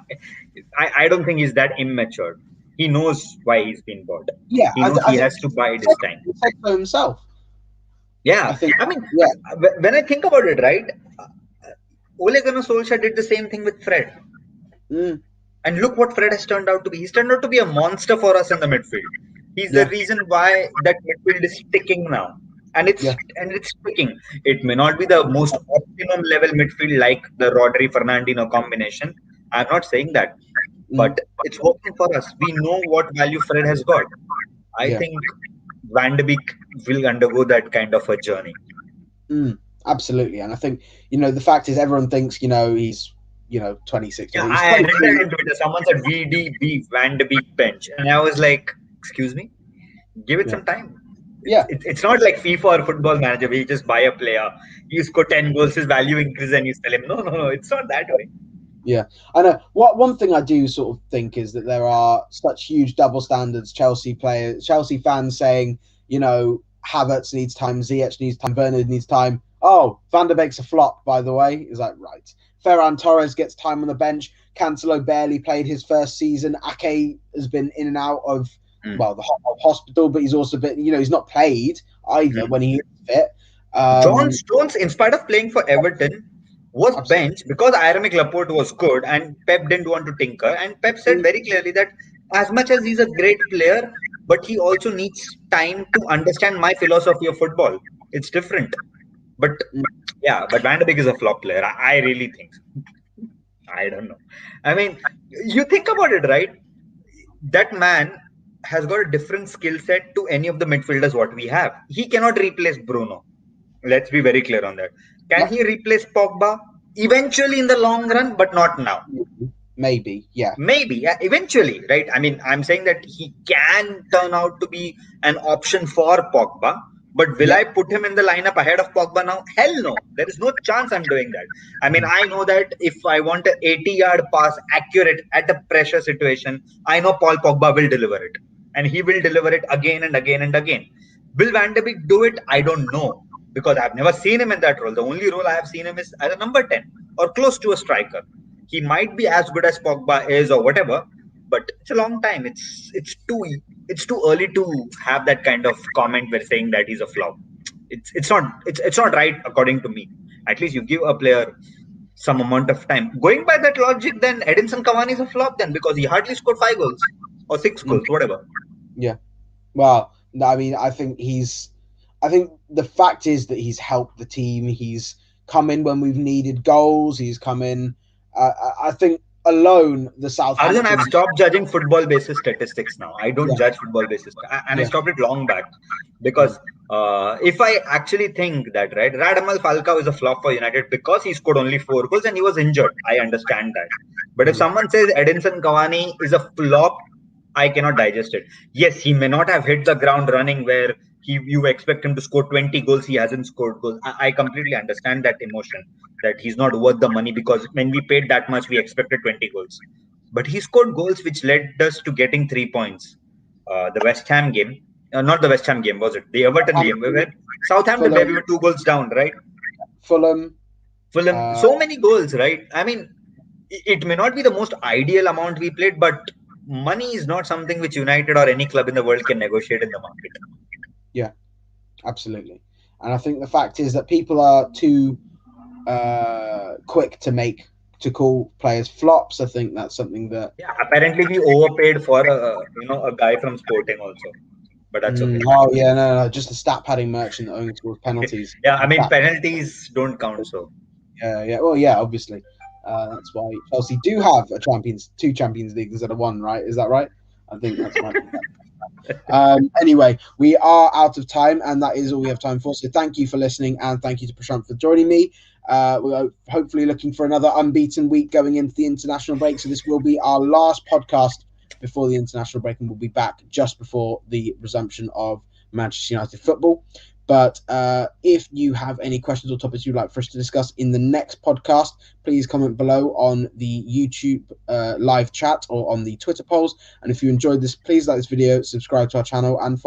I don't think he's that immature. He knows why he's been bought. Yeah, he knows he has to bide his time. He said so himself. Yeah, when I think about it, right? Ole Gunnar Solskjaer did the same thing with Fred. And look what Fred has turned out to be. He's turned out to be a monster for us in the midfield. He's the reason why that midfield is sticking now. And it's sticking. It may not be the most optimum level midfield like the Rodri-Fernandinho combination. I'm not saying that. But it's working for us. We know what value Fred has got. I think Van de Beek will undergo that kind of a journey. Absolutely. And I think, the fact is everyone thinks, he's, 26. Yeah, I read that on Twitter. Someone said VDB, Van de Beek bench. And I was like, excuse me? Give it some time. Yeah. It's not like FIFA or Football Manager where you just buy a player, you score 10 goals, his value increases and you sell him. No. It's not that way. Yeah, I know. One thing I do sort of think is that there are such huge double standards. Chelsea fans saying, Havertz needs time, Ziyech needs time, Bernard needs time. Oh, Van der Beek's a flop, by the way. Is that right? Ferran Torres gets time on the bench. Cancelo barely played his first season. Ake has been in and out of the hospital, but he's also been, he's not played either when he is fit. John Stones, in spite of playing for Everton, was benched because Aymeric Laporte was good and Pep didn't want to tinker. And Pep said very clearly that as much as he's a great player, but he also needs time to understand my philosophy of football. It's different. But Van de Beek is a flop player. I really think so. I don't know. I mean, you think about it, right? That man has got a different skill set to any of the midfielders what we have. He cannot replace Bruno. Let's be very clear on that. Can he replace Pogba? Eventually in the long run, but not now. Maybe, eventually, right? I mean, I'm saying that he can turn out to be an option for Pogba, but will I put him in the lineup ahead of Pogba now? Hell no. There is no chance I'm doing that. I mean, I know that if I want an 80-yard pass accurate at a pressure situation, I know Paul Pogba will deliver it. And he will deliver it again and again and again. Will Van de Beek do it? I don't know. Because I've never seen him in that role. The only role I have seen him is as a number 10 or close to a striker. He might be as good as Pogba is or whatever, but it's a long time. It's too early to have that kind of comment where saying that he's a flop. It's not right according to me. At least you give a player some amount of time. Going by that logic, then Edinson Cavani is a flop then because he hardly scored 5 goals or 6 goals, whatever. Yeah. Well, I mean, I think the fact is that he's helped the team. He's come in when we've needed goals. He's come in. I think alone the Southampton. Arjun, I've stopped judging football basis statistics now. I don't judge football basis, and I stopped it long back because if I actually think that Radamel Falcao is a flop for United because he scored only 4 goals and he was injured. I understand that, but if someone says Edinson Cavani is a flop I cannot digest it. Yes, he may not have hit the ground running where you expect him to score 20 goals. He hasn't scored goals. I completely understand that emotion that he's not worth the money, because when we paid that much, we expected 20 goals. But he scored goals which led us to getting 3 points. The West Ham game, not the West Ham game, was it? The Everton game, where Southampton, where Fulham, we were 2 goals down, right? Fulham. Fulham, so many goals, right? I mean, it may not be the most ideal amount we played, but money is not something which United or any club in the world can negotiate in the market. Yeah, absolutely. And I think the fact is that people are too quick to call players flops. I think that's something that. Yeah, apparently we overpaid for a guy from Sporting also, but that's okay. Oh yeah, no, just a stat padding merchant that only scores penalties. Yeah, I mean penalties don't count, so. Yeah. Well, yeah, obviously. That's why Chelsea do have two Champions Leagues instead of one, right? Is that right? I think that's right. Anyway, we are out of time, and that is all we have time for. So thank you for listening, and thank you to Prashant for joining me. We're hopefully looking for another unbeaten week going into the international break. So this will be our last podcast before the international break, and we'll be back just before the resumption of Manchester United football. But if you have any questions or topics you'd like for us to discuss in the next podcast, please comment below on the YouTube live chat or on the Twitter polls. And if you enjoyed this, please like this video, subscribe to our channel, and follow